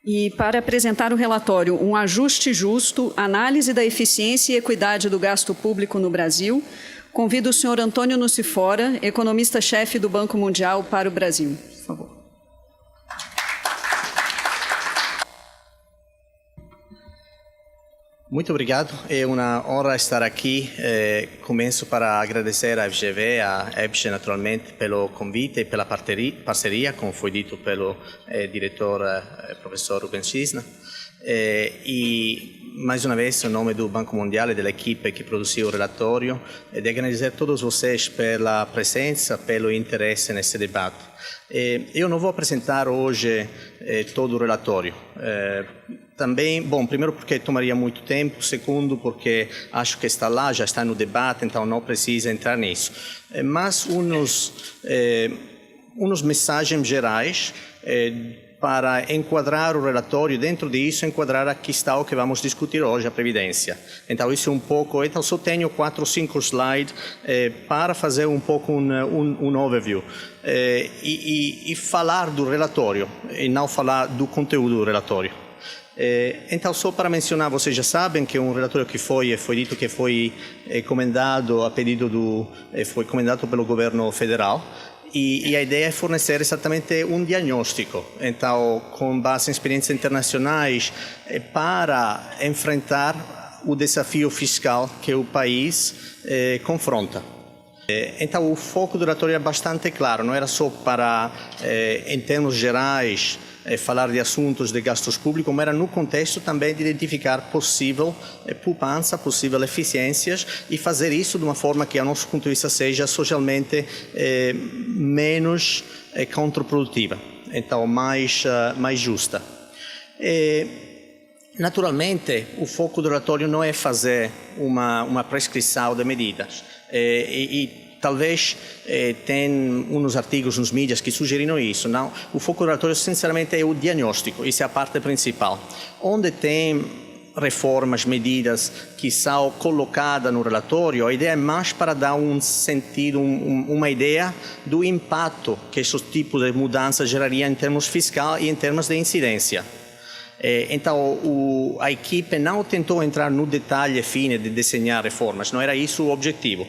E para apresentar o relatório Um Ajuste Justo, Análise da Eficiência e Equidade do Gasto Público no Brasil, convido o senhor Antônio Nucifora, economista-chefe do Banco Mundial, para o Brasil. Por favor. Muito obrigado, é uma honra estar aqui. Começo para agradecer à FGV, à EBSCE naturalmente, pelo convite e pela parceria, como foi dito pelo diretor professor Rubens Cisna. E mais uma vez, em nome do Banco Mundial e da equipe que produziu o relatório, de agradecer a todos vocês pela presença, pelo interesse nesse debate. Eu não vou apresentar hoje todo o relatório. Também, bom, primeiro porque tomaria muito tempo, segundo porque acho que está lá, já está no debate, então não precisa entrar nisso. Mas umas mensagens gerais para enquadrar o relatório, dentro disso enquadrar aqui está o que vamos discutir hoje, a Previdência. Então isso é um pouco, então só tenho 4 ou 5 slides para fazer um pouco um overview e falar do relatório e não falar do conteúdo do relatório. Então, só para mencionar, vocês já sabem que é um relatório que foi dito que foi encomendado a pedido foi encomendado pelo governo federal e a ideia é fornecer exatamente um diagnóstico, então, com base em experiências internacionais para enfrentar o desafio fiscal que o país confronta. Então, o foco do relatório é bastante claro, não era só para, em termos gerais, falar de assuntos de gastos públicos, mas era no contexto também de identificar possível poupança, possível eficiências e fazer isso de uma forma que, a nosso ponto de vista, seja socialmente menos contraprodutiva, então mais justa. Naturalmente, o foco do relatório não é fazer uma prescrição de medidas talvez tem uns artigos nos mídias que sugeriram isso. Não, o foco do relatório, sinceramente, é o diagnóstico. Isso é a parte principal. Onde tem reformas, medidas que são colocadas no relatório, a ideia é mais para dar um sentido, uma ideia do impacto que esses tipos de mudanças gerariam em termos fiscais e em termos de incidência. Então, a equipe não tentou entrar no detalhe fino de desenhar reformas, não era isso o objetivo.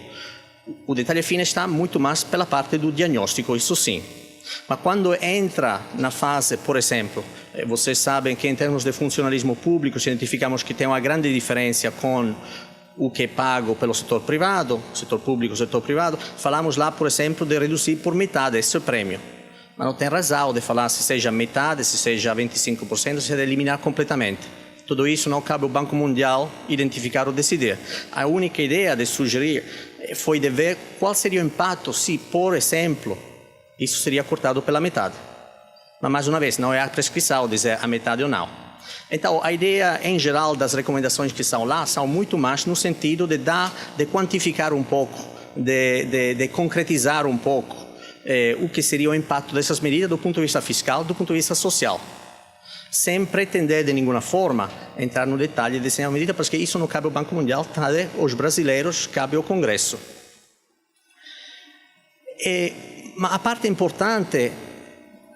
O detalhe fino está muito mais pela parte do diagnóstico, isso sim. Mas quando entra na fase, por exemplo, vocês sabem que em termos de funcionalismo público, identificamos que tem uma grande diferença com o que é pago pelo setor privado, setor público e setor privado. Falamos lá, por exemplo, de reduzir por metade esse prêmio. Mas não tem razão de falar se seja metade, se seja 25%, se de eliminar completamente. Tudo isso não cabe ao Banco Mundial identificar ou decidir. A única ideia de sugerir foi de ver qual seria o impacto se, por exemplo, isso seria cortado pela metade. Mas, mais uma vez, não é a prescrição dizer a metade ou não. Então, a ideia, em geral, das recomendações que são lá, são muito mais no sentido de quantificar um pouco, de concretizar um pouco o que seria o impacto dessas medidas do ponto de vista fiscal, do ponto de vista social. Sem pretender de nenhuma forma entrar no detalhe de desenhar a medida, porque isso não cabe ao Banco Mundial, cabe aos brasileiros, cabe ao Congresso. Mas a parte importante,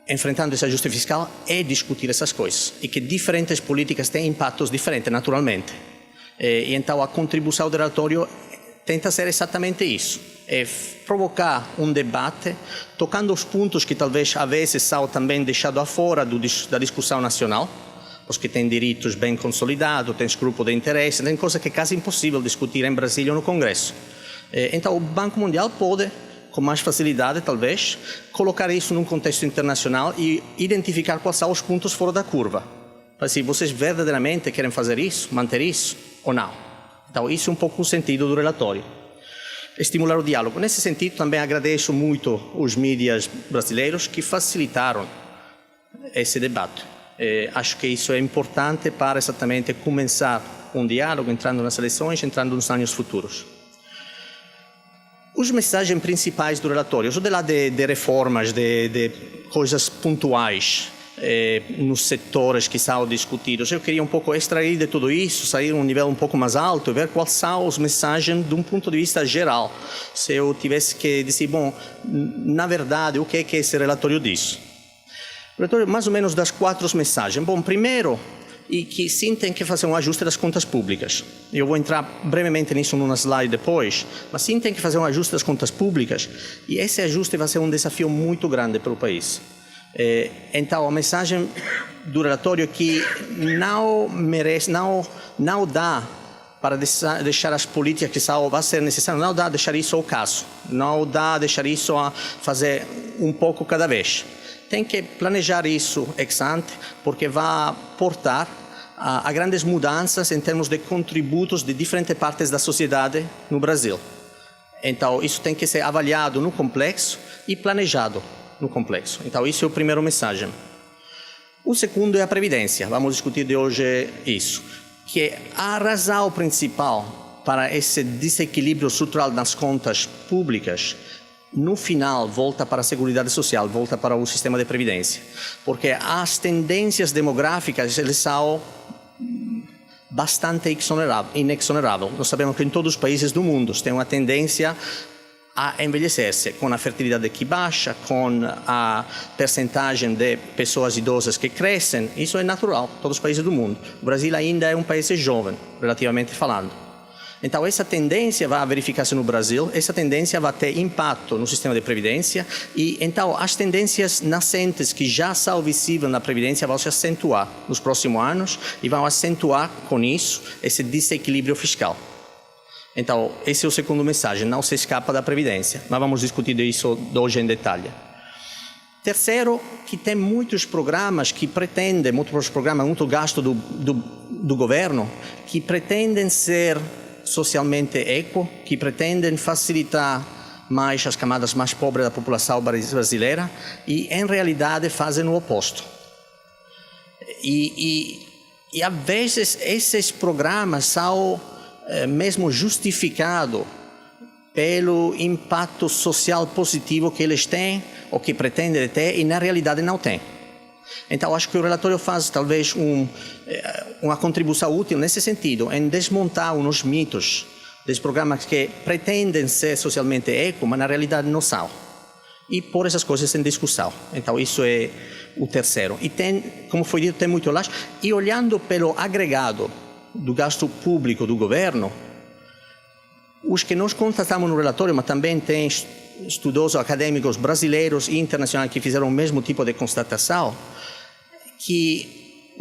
enfrentando esse ajuste fiscal, é discutir essas coisas e que diferentes políticas têm impactos diferentes, naturalmente. E então a contribuição do relatório tenta ser exatamente isso. É provocar um debate, tocando os pontos que talvez a vezes são também deixados fora da discussão nacional, os que têm direitos bem consolidados, têm grupo de interesse, tem coisas que é quase impossível discutir em Brasília ou no Congresso. Então o Banco Mundial pode, com mais facilidade talvez, colocar isso num contexto internacional e identificar quais são os pontos fora da curva. Para se vocês verdadeiramente querem fazer isso, manter isso ou não. Então isso é um pouco o sentido do relatório. Estimular o diálogo. Nesse sentido, também agradeço muito os mídias brasileiros que facilitaram esse debate. Acho que isso é importante para exatamente começar um diálogo, entrando nas eleições, entrando nos anos futuros. As mensagens principais do relatório, eu sou de lá de reformas, de coisas pontuais nos setores que são discutidos. Eu queria um pouco extrair de tudo isso, sair a um nível um pouco mais alto e ver quais são as mensagens de um ponto de vista geral. Se eu tivesse que dizer, bom, na verdade, o que é que esse relatório diz? relatório mais ou menos das 4 mensagens. Bom, primeiro, e que sim tem que fazer um ajuste das contas públicas. Eu vou entrar brevemente nisso numa slide depois, mas sim tem que fazer um ajuste das contas públicas, e esse ajuste vai ser um desafio muito grande para o país. Então, a mensagem do relatório é que não dá para deixar as políticas que vão ser necessárias, não dá deixar isso ao caso, não dá deixar isso a fazer um pouco cada vez. Tem que planejar isso ex ante, porque vai portar a grandes mudanças em termos de contributos de diferentes partes da sociedade no Brasil. Então, isso tem que ser avaliado no complexo e planejado no complexo. Então, isso é a primeira mensagem. O segundo é a Previdência. Vamos discutir de hoje isso, que é a razão principal para esse desequilíbrio estrutural nas contas públicas. No final, volta para a Seguridade Social, volta para o sistema de previdência. Porque as tendências demográficas, elas são bastante inexoneráveis. Nós sabemos que em todos os países do mundo tem uma tendência a envelhecer-se, com a fertilidade que baixa, com a percentagem de pessoas idosas que crescem. Isso é natural em todos os países do mundo. O Brasil ainda é um país jovem, relativamente falando. Então, essa tendência vai verificar-se no Brasil, essa tendência vai ter impacto no sistema de previdência e, então, as tendências nascentes que já são visíveis na previdência vão se acentuar nos próximos anos e vão acentuar, com isso, esse desequilíbrio fiscal. Então, esse é o segundo mensagem, não se escapa da previdência, mas vamos discutir isso hoje em detalhe. Terceiro, que tem muitos programas que pretendem, muito gasto do governo, que pretendem ser socialmente equo, que pretendem facilitar mais as camadas mais pobres da população brasileira e, em realidade, fazem o oposto. E às vezes, esses programas são mesmo justificados pelo impacto social positivo que eles têm ou que pretendem ter e, na realidade, não têm. Então, acho que o relatório faz, talvez, uma contribuição útil nesse sentido, em desmontar uns mitos dos programas que pretendem ser socialmente eco, mas na realidade não são. E pôr essas coisas em discussão. Então, isso é o terceiro. E tem, como foi dito, tem muito lá. E olhando pelo agregado do gasto público do governo, os que nós constatamos no relatório, mas também tem estudiosos acadêmicos brasileiros e internacionais que fizeram o mesmo tipo de constatação, que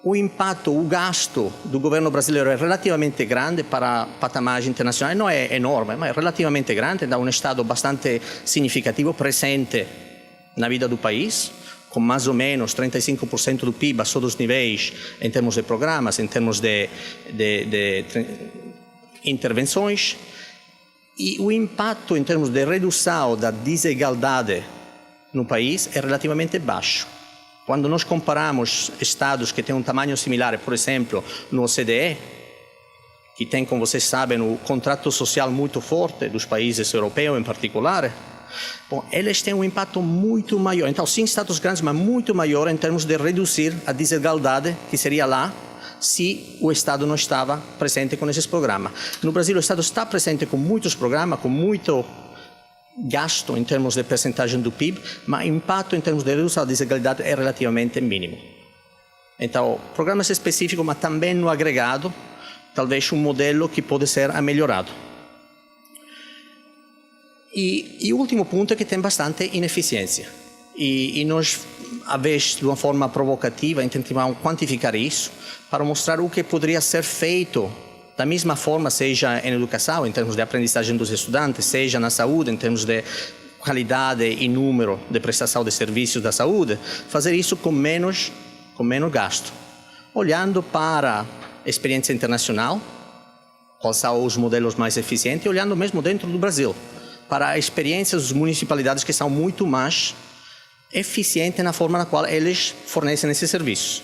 o impacto, o gasto do governo brasileiro é relativamente grande para patamares internacionais, não é enorme, mas é relativamente grande, dá um Estado bastante significativo, presente na vida do país, com mais ou menos 35% do PIB a todos os níveis, em termos de programas, em termos de intervenções, e o impacto em termos de redução da desigualdade no país é relativamente baixo. Quando nós comparamos estados que têm um tamanho similar, por exemplo, no OCDE, que tem, como vocês sabem, o contrato social muito forte dos países europeus em particular, bom, eles têm um impacto muito maior. Então, sim, estados grandes, mas muito maior em termos de reduzir a desigualdade que seria lá se o Estado não estava presente com esses programas. No Brasil, o Estado está presente com muitos programas, com muito gasto em termos de percentagem do PIB, mas o impacto em termos de redução da desigualdade é relativamente mínimo. Então, programas específicos, mas também no agregado, talvez um modelo que pode ser melhorado. E o último ponto é que tem bastante ineficiência. E nós, a vez, de uma forma provocativa, tentamos quantificar isso para mostrar o que poderia ser feito da mesma forma, seja em educação, em termos de aprendizagem dos estudantes, seja na saúde, em termos de qualidade e número de prestação de serviços da saúde, fazer isso com menos gasto. Olhando para a experiência internacional, quais são os modelos mais eficientes, e olhando mesmo dentro do Brasil, para experiências das municipalidades que são muito mais eficientes na forma na qual eles fornecem esses serviços.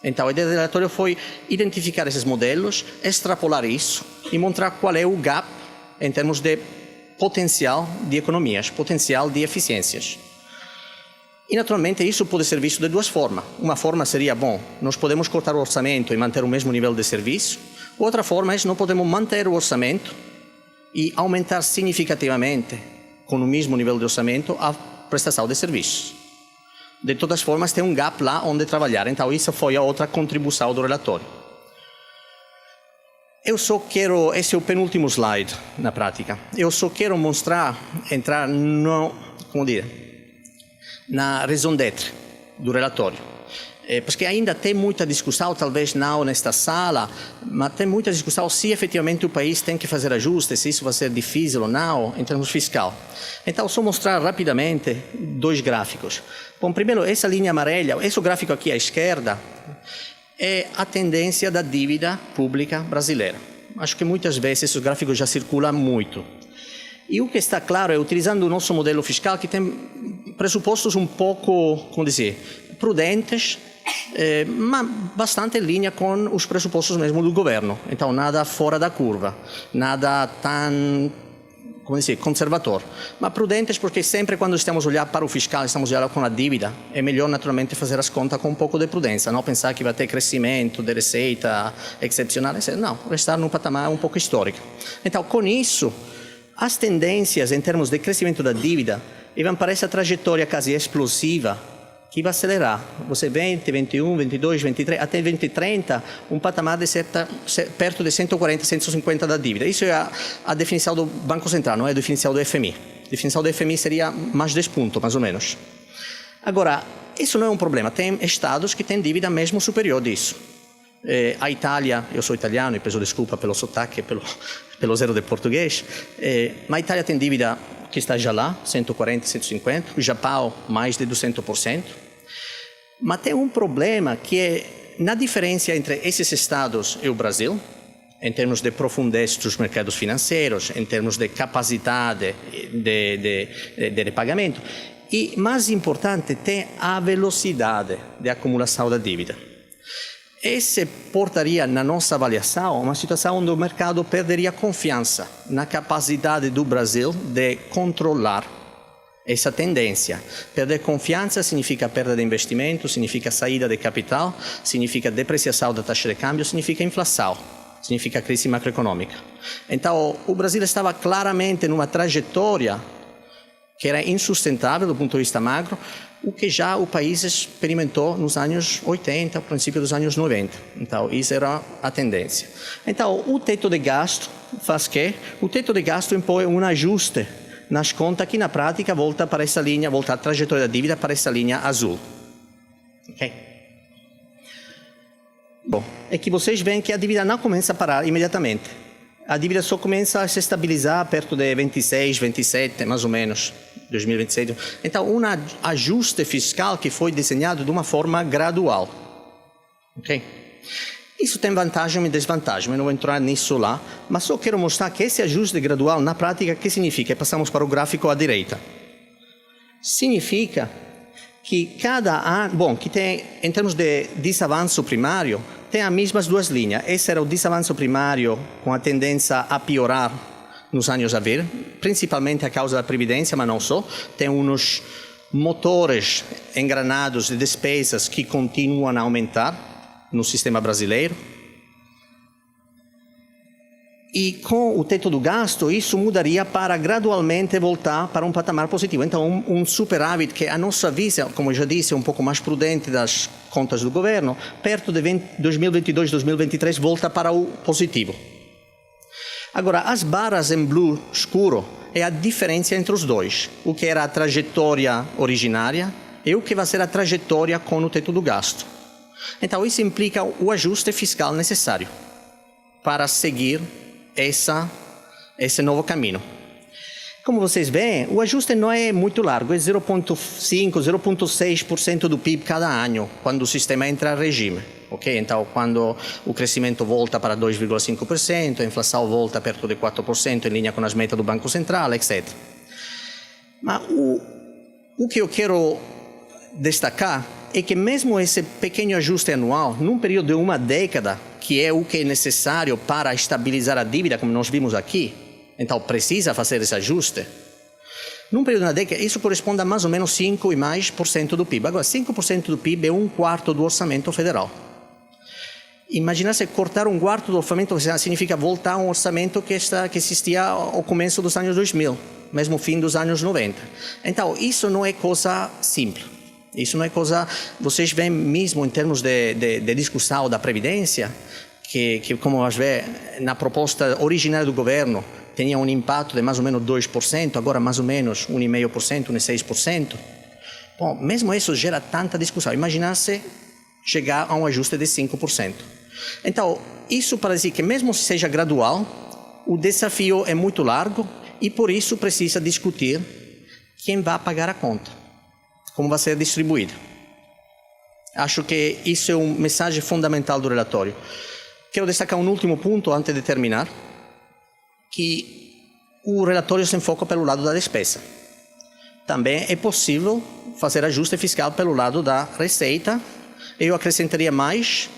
Então, a ideia do relatório foi identificar esses modelos, extrapolar isso e mostrar qual é o gap em termos de potencial de economias, potencial de eficiências. E, naturalmente, isso pode ser visto de duas formas. Uma forma seria, bom, nós podemos cortar o orçamento e manter o mesmo nível de serviço. Outra forma é que não podemos manter o orçamento e aumentar significativamente, com o mesmo nível de orçamento, a prestação de serviços. De todas formas, tem um gap lá onde trabalhar. Então, isso foi a outra contribuição do relatório. Eu só quero, esse é o penúltimo slide na prática, eu só quero entrar na raison d'être do relatório. Porque ainda tem muita discussão, talvez não nesta sala, mas tem muita discussão se efetivamente o país tem que fazer ajustes, se isso vai ser difícil ou não, em termos fiscal. Então, só mostrar rapidamente dois gráficos. Bom, primeiro, essa linha amarela, esse gráfico aqui à esquerda, é a tendência da dívida pública brasileira. Acho que muitas vezes esses gráficos já circulam muito. E o que está claro é, utilizando o nosso modelo fiscal, que tem pressupostos um pouco, como dizer, prudentes, mas bastante em linha com os pressupostos mesmo do governo. Então, nada fora da curva, nada tão, como dizer, conservador. Mas prudentes porque sempre quando estamos a olhar para o fiscal, estamos a olhar com a dívida, é melhor naturalmente fazer as contas com um pouco de prudência, não pensar que vai ter crescimento de receita excepcional, etc. Não, restar num patamar um pouco histórico. Então, com isso, as tendências em termos de crescimento da dívida vão para essa trajetória quase explosiva que vai acelerar. Você 20, 21, 22, 23, até 2030, um patamar de perto de 140, 150 da dívida. Isso é a definição do Banco Central, não é a definição do FMI. A definição do FMI seria mais 10 pontos, mais ou menos. Agora, isso não é um problema. Tem estados que têm dívida mesmo superior disso. A Itália, eu sou italiano e peço desculpa pelo sotaque, pelo zero de português, mas a Itália tem dívida que está já lá, 140, 150, o Japão mais de 200%. Mas tem um problema que é na diferença entre esses estados e o Brasil, em termos de profundez dos mercados financeiros, em termos de capacidade de pagamento, e mais importante, tem a velocidade de acumulação da dívida. Esse portaria, na nossa avaliação, uma situação onde o mercado perderia confiança na capacidade do Brasil de controlar essa tendência. Perder confiança significa perda de investimento, significa saída de capital, significa depreciação da taxa de câmbio, significa inflação, significa crise macroeconômica. Então, o Brasil estava claramente numa trajetória que era insustentável do ponto de vista macro, o que já o país experimentou nos anos 80, princípio dos anos 90. Então, isso era a tendência. Então, o teto de gasto faz que? O teto de gasto impõe um ajuste nas contas que, na prática, volta para essa linha, volta a trajetória da dívida para essa linha azul. Ok? Bom, é que vocês veem que a dívida não começa a parar imediatamente. A dívida só começa a se estabilizar perto de 26, 27, mais ou menos, 2027. Então, um ajuste fiscal que foi desenhado de uma forma gradual. Ok? Isso tem vantagem e desvantagem, eu não vou entrar nisso lá, mas só quero mostrar que esse ajuste gradual, na prática, o que significa? Passamos para o gráfico à direita. Significa que cada ano, bom, que tem, em termos de desavanço primário, tem as mesmas duas linhas. Esse era o desavanço primário com a tendência a piorar nos anos a vir, principalmente a causa da Previdência, mas não só. Tem uns motores engranados de despesas que continuam a aumentar no sistema brasileiro. E com o teto do gasto, isso mudaria para gradualmente voltar para um patamar positivo. Então, um superávit que a nossa visão, como eu já disse, é um pouco mais prudente das contas do governo, perto de 2022, 2023, volta para o positivo. Agora, as barras em blue escuro é a diferença entre os dois. O que era a trajetória originária e o que vai ser a trajetória com o teto do gasto. Então, isso implica o ajuste fiscal necessário para seguir esse novo caminho. Como vocês veem, o ajuste não é muito largo, é 0,5%, 0,6% do PIB cada ano, quando o sistema entra em regime. Okay? Então, quando o crescimento volta para 2,5%, a inflação volta perto de 4%, em linha com as metas do Banco Central, etc. Mas o que eu quero destacar é que mesmo esse pequeno ajuste anual, num período de uma década, que é o que é necessário para estabilizar a dívida, como nós vimos aqui, então precisa fazer esse ajuste. Num período de uma década, isso corresponde a mais ou menos 5,5% do PIB. Agora, 5% do PIB é 1/4 do orçamento federal. Imagina se cortar 1/4 do orçamento federal significa voltar a um orçamento que existia ao começo dos anos 2000, mesmo fim dos anos 90. Então, isso não é coisa simples. Isso não é coisa... Vocês veem mesmo em termos de discussão da Previdência, que como vocês veem, na proposta original do governo, tinha um impacto de mais ou menos 2%, agora mais ou menos 1,5%, 1,6%. Bom, mesmo isso gera tanta discussão. Imagina se chegar a um ajuste de 5%. Então, isso para dizer que mesmo se seja gradual, o desafio é muito largo e por isso precisa discutir quem vai pagar a conta, como vai ser distribuído. Acho que isso é uma mensagem fundamental do relatório. Quero destacar um último ponto antes de terminar, que o relatório se enfoca pelo lado da despesa. Também é possível fazer ajuste fiscal pelo lado da receita. Eu acrescentaria mais,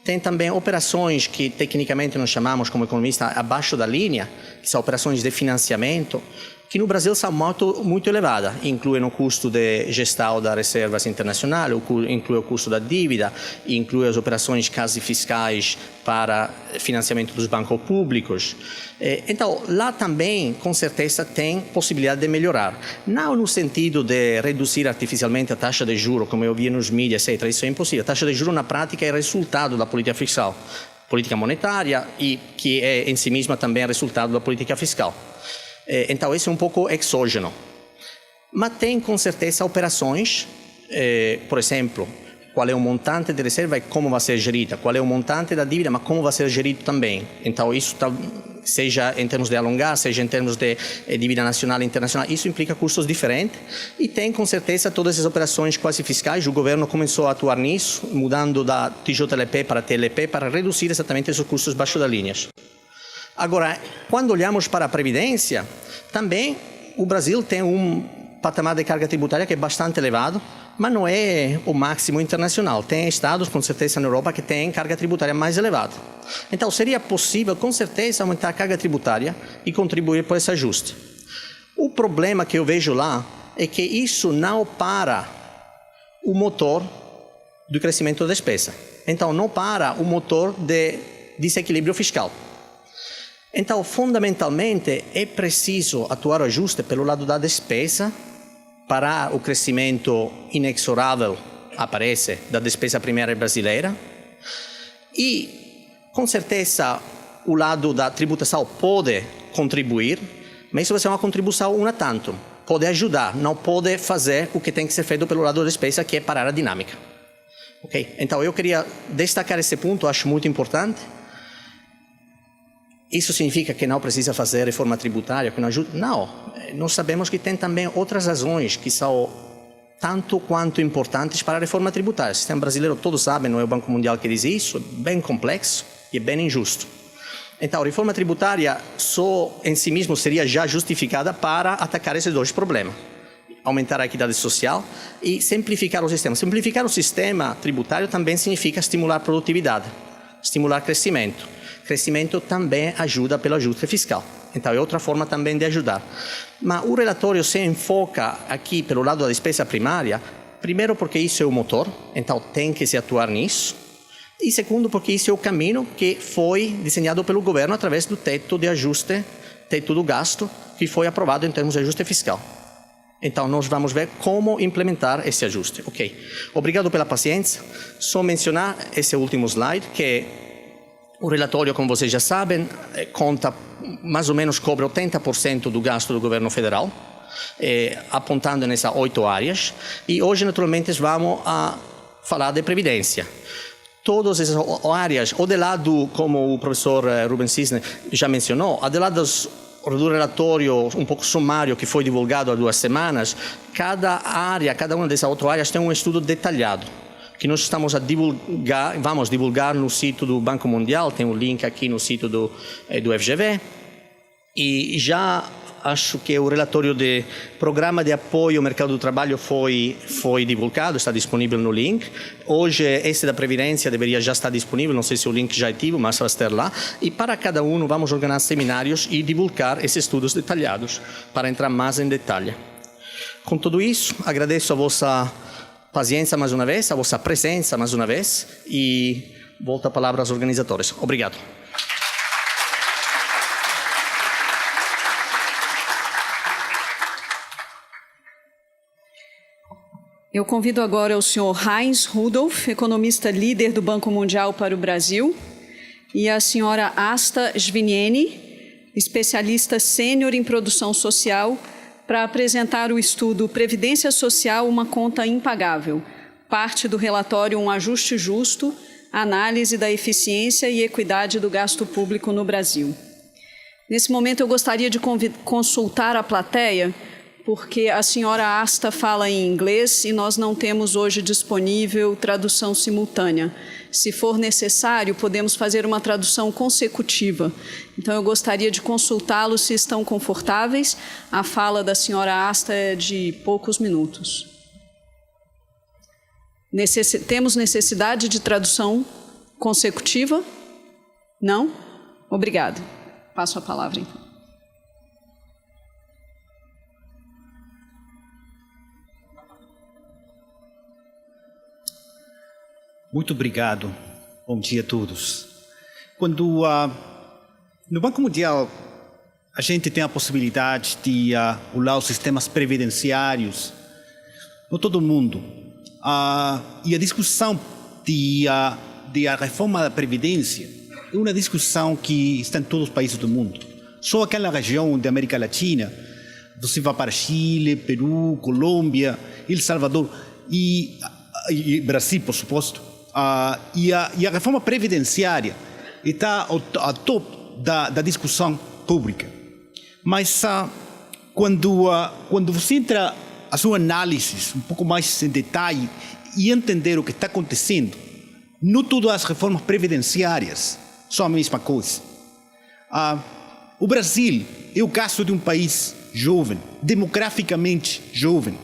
tem também operações que tecnicamente nós chamamos como economista abaixo da linha, que são operações de financiamento, que no Brasil são muito elevadas, incluem o custo de gestão das reservas internacionais, inclui o custo da dívida, inclui as operações quase fiscais para financiamento dos bancos públicos. Então, lá também, com certeza, tem possibilidade de melhorar. Não no sentido de reduzir artificialmente a taxa de juros, como eu vi nos mídias, etc. Isso é impossível. A taxa de juros, na prática, é resultado da política fiscal, política monetária, e que é, em si mesma, também resultado da política fiscal. Então, isso é um pouco exógeno. Mas tem, com certeza, operações, por exemplo, qual é o montante de reserva e como vai ser gerida, qual é o montante da dívida, mas como vai ser gerido também. Então, isso, seja em termos de alongar, seja em termos de dívida nacional e internacional, isso implica custos diferentes. E tem, com certeza, todas essas operações quase fiscais. O governo começou a atuar nisso, mudando da TJLP para TLP, para reduzir exatamente esses custos baixo da linha. Agora, quando olhamos para a Previdência, também o Brasil tem um patamar de carga tributária que é bastante elevado, mas não é o máximo internacional. Tem estados, com certeza, na Europa que têm carga tributária mais elevada. Então, seria possível, com certeza, aumentar a carga tributária e contribuir para esse ajuste. O problema que eu vejo lá é que isso não para o motor do crescimento da despesa. Então, não para o motor de desequilíbrio fiscal. Então, fundamentalmente, é preciso atuar o ajuste pelo lado da despesa para o crescimento inexorável, aparece, da despesa primária brasileira. E, com certeza, o lado da tributação pode contribuir, mas isso vai ser uma contribuição una tantum. Pode ajudar, não pode fazer o que tem que ser feito pelo lado da despesa, que é parar a dinâmica. Okay? Então, eu queria destacar esse ponto, acho muito importante. Isso significa que não precisa fazer reforma tributária, que não ajuda? Não, nós sabemos que tem também outras razões que são tanto quanto importantes para a reforma tributária. O sistema brasileiro, todos sabem, não é o Banco Mundial que diz isso, é bem complexo e é bem injusto. Então, a reforma tributária só em si mesmo seria já justificada para atacar esses dois problemas. Aumentar a equidade social e simplificar o sistema. Simplificar o sistema tributário também significa estimular a produtividade, estimular crescimento. Crescimento também ajuda pelo ajuste fiscal. Então, é outra forma também de ajudar. Mas o relatório se enfoca aqui pelo lado da despesa primária, primeiro porque isso é o motor, então tem que se atuar nisso. E segundo porque isso é o caminho que foi desenhado pelo governo através do teto de ajuste, teto do gasto, que foi aprovado em termos de ajuste fiscal. Então, nós vamos ver como implementar esse ajuste. Ok. Obrigado pela paciência. Só mencionar esse último slide, que o relatório, como vocês já sabem, conta, mais ou menos, cobre 80% do gasto do governo federal, apontando nessas 8 áreas. E hoje, naturalmente, vamos a falar de previdência. Todas essas áreas, ou de lado, como o professor Rubens Cisne já mencionou, do lado do relatório um pouco sumário que foi divulgado há 2 semanas, cada área, cada uma dessas 8 áreas tem um estudo detalhado, que nós estamos a divulgar, vamos divulgar no sítio do Banco Mundial, tem um link aqui no sítio do FGV, e já acho que o relatório de Programa de Apoio ao Mercado do Trabalho foi divulgado, está disponível no link. Hoje, esse da Previdência deveria já estar disponível, não sei se o link já é ativo, mas vai estar lá. E para cada um vamos organizar seminários e divulgar esses estudos detalhados, para entrar mais em detalhe. Com tudo isso, agradeço a vossa paciência mais uma vez, a vossa presença mais uma vez, e volto a palavra aos organizadores. Obrigado. Eu convido agora o senhor Heinz Rudolph, economista líder do Banco Mundial para o Brasil, e a senhora Asta Svinieni, especialista sênior em produção social, para apresentar o estudo Previdência Social, uma conta impagável, parte do relatório Um Ajuste Justo, análise da eficiência e equidade do gasto público no Brasil. Nesse momento, eu gostaria de consultar a plateia, porque a senhora Asta fala em inglês e nós não temos hoje disponível tradução simultânea. Se for necessário, podemos fazer uma tradução consecutiva. Então, eu gostaria de consultá-los se estão confortáveis. A fala da senhora Asta é de poucos minutos. Temos necessidade de tradução consecutiva? Não? Obrigado. Passo a palavra, então. Muito obrigado. Bom dia a todos. Quando no Banco Mundial a gente tem a possibilidade de olhar os sistemas previdenciários no todo o mundo, e a discussão da reforma da Previdência é uma discussão que está em todos os países do mundo. Só aquela região da América Latina, você vai para Chile, Peru, Colômbia, El Salvador e Brasil, por suposto. E a reforma previdenciária está ao topo da discussão pública. Mas quando você entra a sua análise um pouco mais em detalhe e entender o que está acontecendo, não todas as reformas previdenciárias são a mesma coisa. O Brasil é o caso de um país jovem, demograficamente jovem,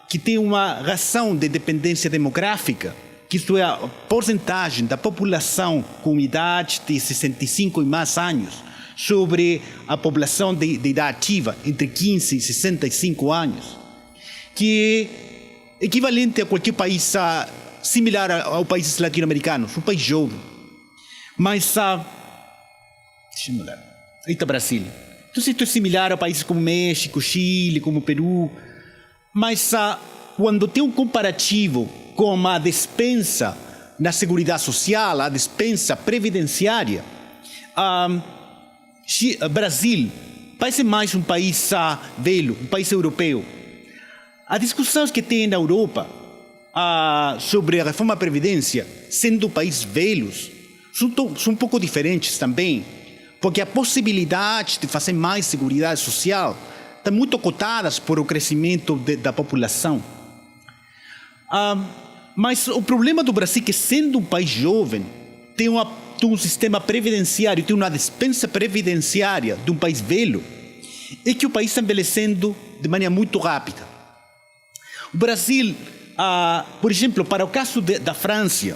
que tem uma razão de dependência demográfica, que isto é a porcentagem da população com idade de 65 e mais anos sobre a população de idade ativa entre 15 e 65 anos, que é equivalente a qualquer país similar ao países latino-americanos, um país jovem. Mas, deixa eu olhar, aí está Brasil. Então, isto é similar a países como México, Chile, como Peru. Mas quando tem um comparativo com a despesa na Seguridade Social, a despesa previdenciária, Brasil parece mais um país velho, um país europeu. As discussões que tem na Europa sobre a reforma da Previdência, sendo países velhos, são um pouco diferentes também, porque a possibilidade de fazer mais Seguridade Social estão muito cotadas por o crescimento da população. Mas o problema do Brasil é que, sendo um país jovem, tem um sistema previdenciário, tem uma despesa previdenciária de um país velho, é que o país está envelhecendo de maneira muito rápida. O Brasil, por exemplo, para o caso da França,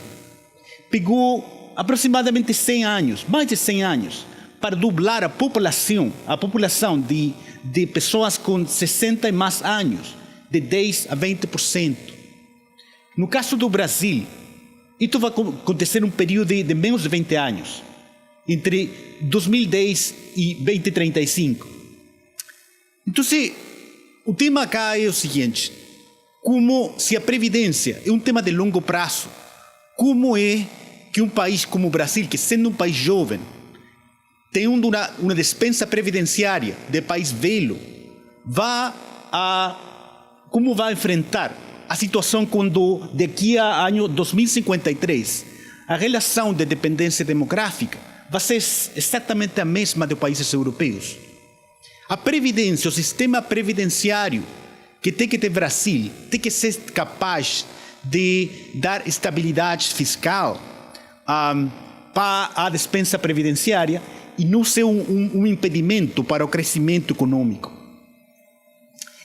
pegou aproximadamente 100 anos, mais de 100 anos, para dobrar a população de pessoas com 60 e mais anos, de 10% a 20%. No caso do Brasil, isso vai acontecer num período de menos de 20 anos, entre 2010 e 2035. Então, o tema cá é o seguinte: como se a Previdência é um tema de longo prazo, como é que um país como o Brasil, que sendo um país jovem, tem uma despesa previdenciária de país velho, como vai enfrentar a situação quando, daqui a ano 2053, a relação de dependência demográfica vai ser exatamente a mesma dos países europeus. A Previdência, o sistema previdenciário que tem que ter Brasil, tem que ser capaz de dar estabilidade fiscal para a despesa previdenciária e não ser um impedimento para o crescimento econômico.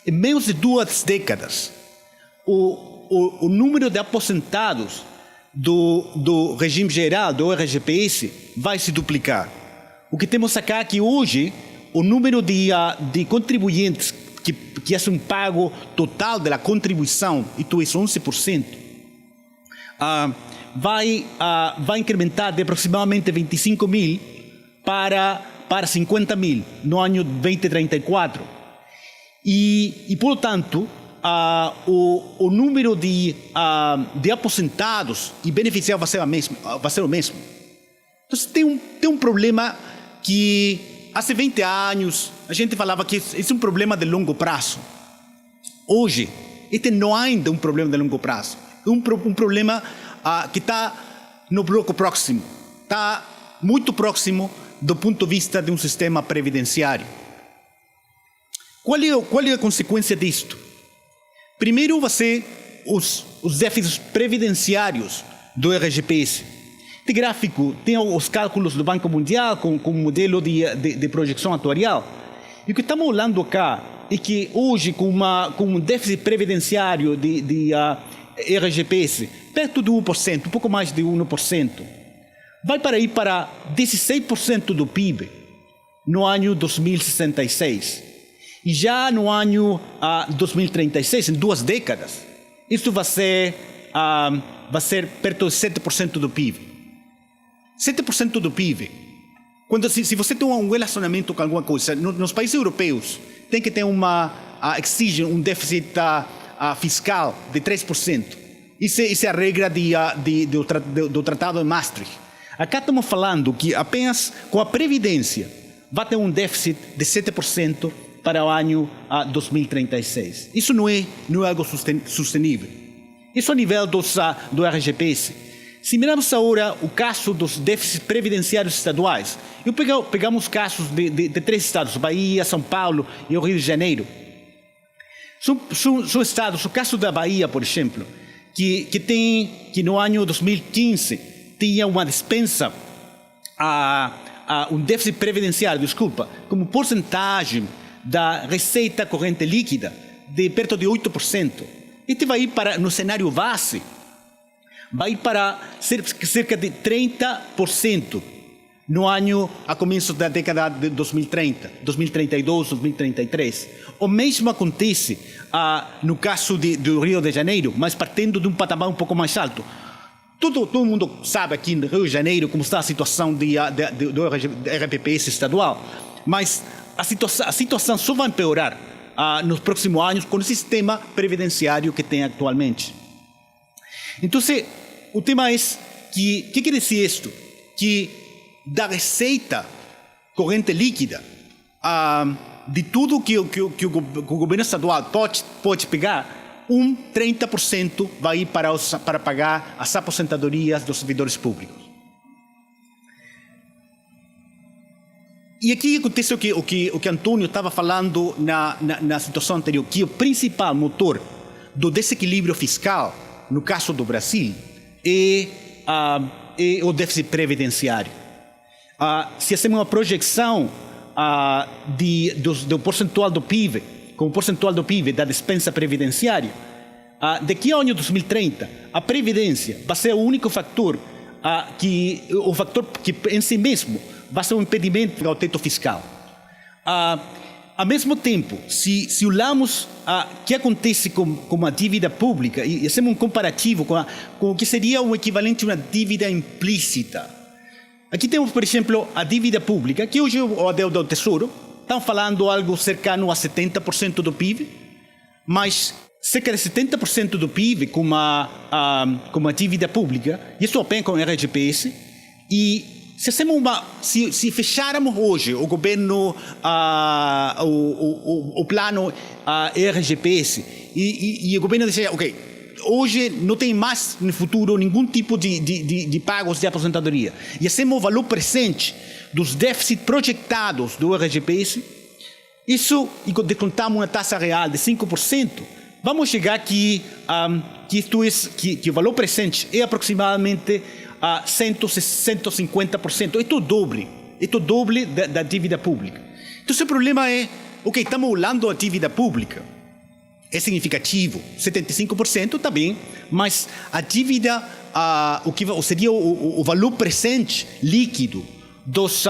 Em menos de 2 décadas, o número de aposentados do regime geral, do RGPS, vai se duplicar. O que temos aqui é que hoje o número de contribuintes que fazem um pago total da contribuição, isto é 11%, vai incrementar de aproximadamente 25 mil para 50 mil no ano 2034. E portanto, o número de aposentados e beneficiados vai ser o mesmo. Então, tem um problema que há 20 anos a gente falava que esse é um problema de longo prazo. Hoje, este não é ainda um problema de longo prazo. É um problema que está no bloco próximo. Está muito próximo do ponto de vista de um sistema previdenciário. Qual é a consequência disto? Primeiro vai ser os déficits previdenciários do RGPS. Este gráfico tem os cálculos do Banco Mundial com o modelo de projeção atuarial. E o que estamos olhando cá é que hoje, com um déficit previdenciário de RGPS perto de 1%, um pouco mais de 1%, vai para ir para 16% do PIB no ano 2066. E já no ano 2036, em 2 décadas, isso vai ser perto de 7% do PIB. 7% do PIB. Se você tem um relacionamento com alguma coisa, nos países europeus, tem que ter exige um déficit fiscal de 3%. Isso é a regra do Tratado de Maastricht. Acá estamos falando que apenas com a Previdência vai ter um déficit de 7% para o ano 2036. Isso não é algo sustentável. Isso a nível do RGPS. Se mirarmos agora o caso dos déficits previdenciários estaduais, pegamos casos de 3 estados, Bahia, São Paulo e o Rio de Janeiro. São estados, o caso da Bahia, por exemplo, que no ano 2015 tinha uma dispensa, um déficit previdenciário, como porcentagem da receita corrente líquida de perto de 8%. Este vai ir para, no cenário base, vai para cerca de 30% no ano a começo da década de 2030, 2032, 2033. O mesmo acontece no caso do Rio de Janeiro, mas partindo de um patamar um pouco mais alto. Todo mundo sabe aqui no Rio de Janeiro como está a situação do RPPS estadual, mas a situação só vai empeorar nos próximos anos com o sistema previdenciário que tem atualmente. Então, o tema é que quer dizer isto? Que da receita corrente líquida, de tudo que o governo estadual pode pegar, 30% vai ir para pagar as aposentadorias dos servidores públicos. E aqui acontece o que Antônio estava falando na situação anterior, que o principal motor do desequilíbrio fiscal, no caso do Brasil, é o déficit previdenciário. Se hacemos uma projeção do percentual do PIB, com o percentual do PIB da despesa previdenciária, daqui ao ano 2030, a previdência vai ser o único fator que em si mesmo vai ser um impedimento ao teto fiscal. Ao mesmo tempo, se olhamos o que acontece com a dívida pública e hacemos um comparativo com o que seria o equivalente a uma dívida implícita. Aqui temos, por exemplo, a dívida pública, que hoje é o deuda do Tesouro. Estão falando algo cercano a 70% do PIB, mas cerca de 70% do PIB com a dívida pública, e isso apenas com o RGPS, e se fecharmos hoje o governo, o plano RGPS, e o governo disser, ok, hoje não tem mais no futuro nenhum tipo de pagos de aposentadoria, e hacemos o valor presente dos déficits projetados do RGPS, isso, e descontamos uma taxa real de 5%, vamos chegar que o valor presente é aproximadamente 150%. Isto é o doble da dívida pública. Então, o problema é, ok, estamos olhando a dívida pública, é significativo, 75% está bem, mas a dívida, o que seria o valor presente líquido dos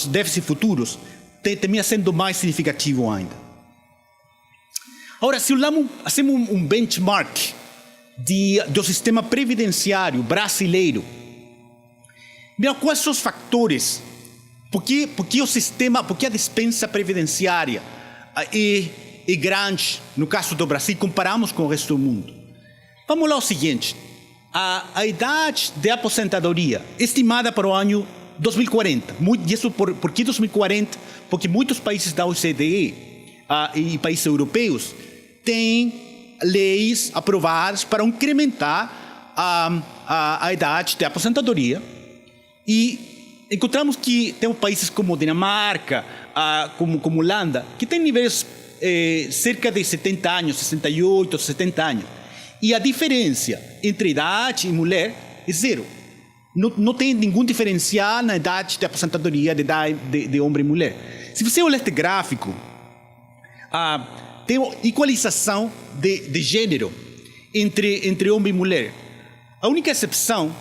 déficits futuros, termina sendo mais significativo ainda. Agora, se hacemos um benchmark do sistema previdenciário brasileiro, quais são os fatores? Por que a despesa previdenciária é grande no caso do Brasil, comparamos com o resto do mundo. Vamos lá ao seguinte, a idade de aposentadoria estimada para o ano 2040, isso por que 2040? Porque muitos países da OCDE e países europeus têm leis aprovadas para incrementar a idade de aposentadoria, e encontramos que temos países como Dinamarca, como Holanda, que têm níveis cerca de 70 anos, 68, 70 anos. E a diferença entre idade e mulher é zero. Não tem nenhum diferencial na idade de aposentadoria de homem e mulher. Se você olhar este gráfico, tem igualização de gênero entre homem e mulher. A única exceção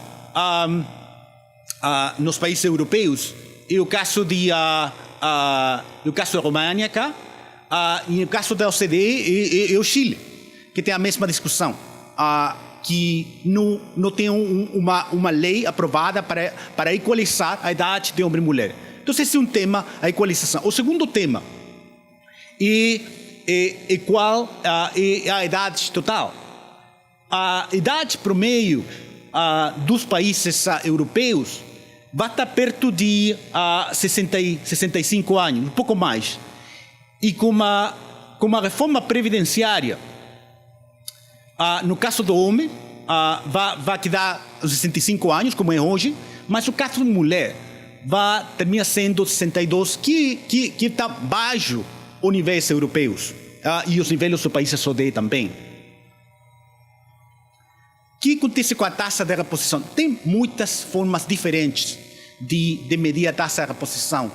nos países europeus é o caso da Romênia cá, e o caso da OCDE é o Chile, que tem a mesma discussão, que não tem uma lei aprovada para igualizar a idade de homem e mulher. Então, esse é um tema, a igualização. O segundo tema é qual é a idade total. A idade promedio dos países europeus vai estar perto de 65 anos, um pouco mais. E com a reforma previdenciária, no caso do homem, vai quedar 65 anos, como é hoje, mas no caso da mulher, vai terminar sendo 62, que está baixo os níveis europeus e os níveis dos países OCDE também. O que acontece com a taxa de reposição? Tem muitas formas diferentes de medir a taxa de reposição.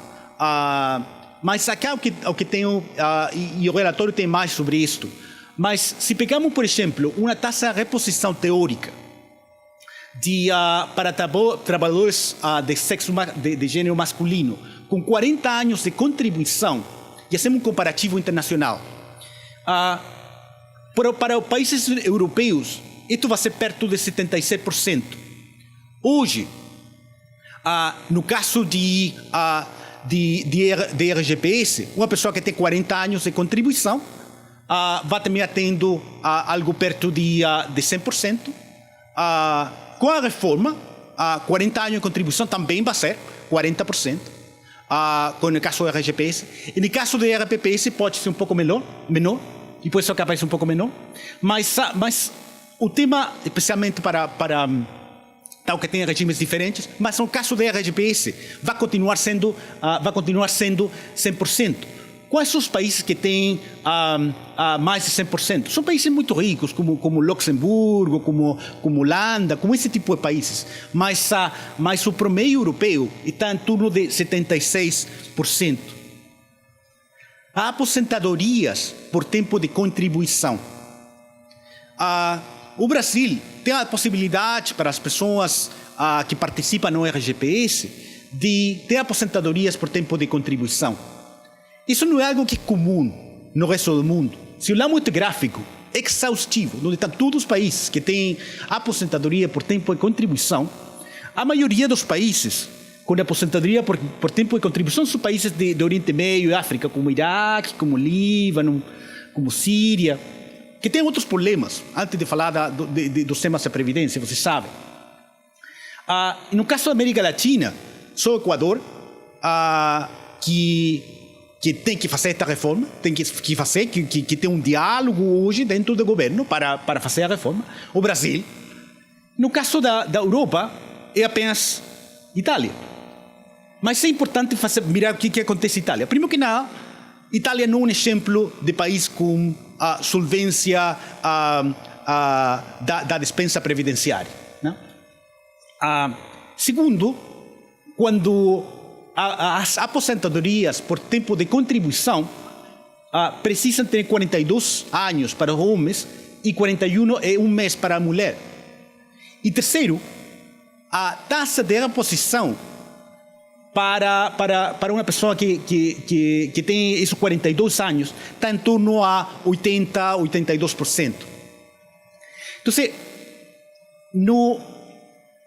Mas aqui é o que tenho, e o relatório tem mais sobre isto. Mas se pegarmos, por exemplo, uma taxa de reposição teórica para trabalhadores de gênero masculino, com 40 anos de contribuição, e hacemos um comparativo internacional, para os países europeus, isso vai ser perto de 76%. Hoje, no caso de RGPS, uma pessoa que tem 40 anos de contribuição vai terminar tendo algo perto de 100%. Com a reforma, 40 anos de contribuição também vai ser 40%. Com o caso do RGPS. E no caso do RPPS pode ser um pouco menor, e pode ser capaz de ser um pouco menor. Mas o tema, especialmente para tal que tem regimes diferentes, mas no caso do RGPS vai continuar sendo 100%. Quais são os países que têm mais de 100%? São países muito ricos, como Luxemburgo, como Holanda, como esse tipo de países. Mas o promedio europeu está em torno de 76%. Há aposentadorias por tempo de contribuição. O Brasil tem a possibilidade para as pessoas que participam no RGPS de ter aposentadorias por tempo de contribuição. Isso não é algo que é comum no resto do mundo. Se olharmos este gráfico exaustivo, onde estão todos os países que têm aposentadoria por tempo de contribuição, a maioria dos países com aposentadoria por tempo de contribuição são países de Oriente Médio e África, como Iraque, como Líbano, como Síria, que tem outros problemas, antes de falar dos temas da Previdência, você sabe. No caso da América Latina, só o Equador, que tem que fazer esta reforma, tem que ter um diálogo hoje dentro do governo para fazer a reforma. O Brasil. No caso da Europa, é apenas Itália. Mas é importante mirar o que acontece em Itália. Primeiro que nada, Itália não é um exemplo de país com a solvência da despesa previdenciária. Não? Segundo, quando as aposentadorias por tempo de contribuição precisam ter 42 anos para os homens e 41 é um mês para a mulher. E terceiro, a taxa de reposição para uma pessoa que tem esses 42 anos está em torno a 80, 82%. Então,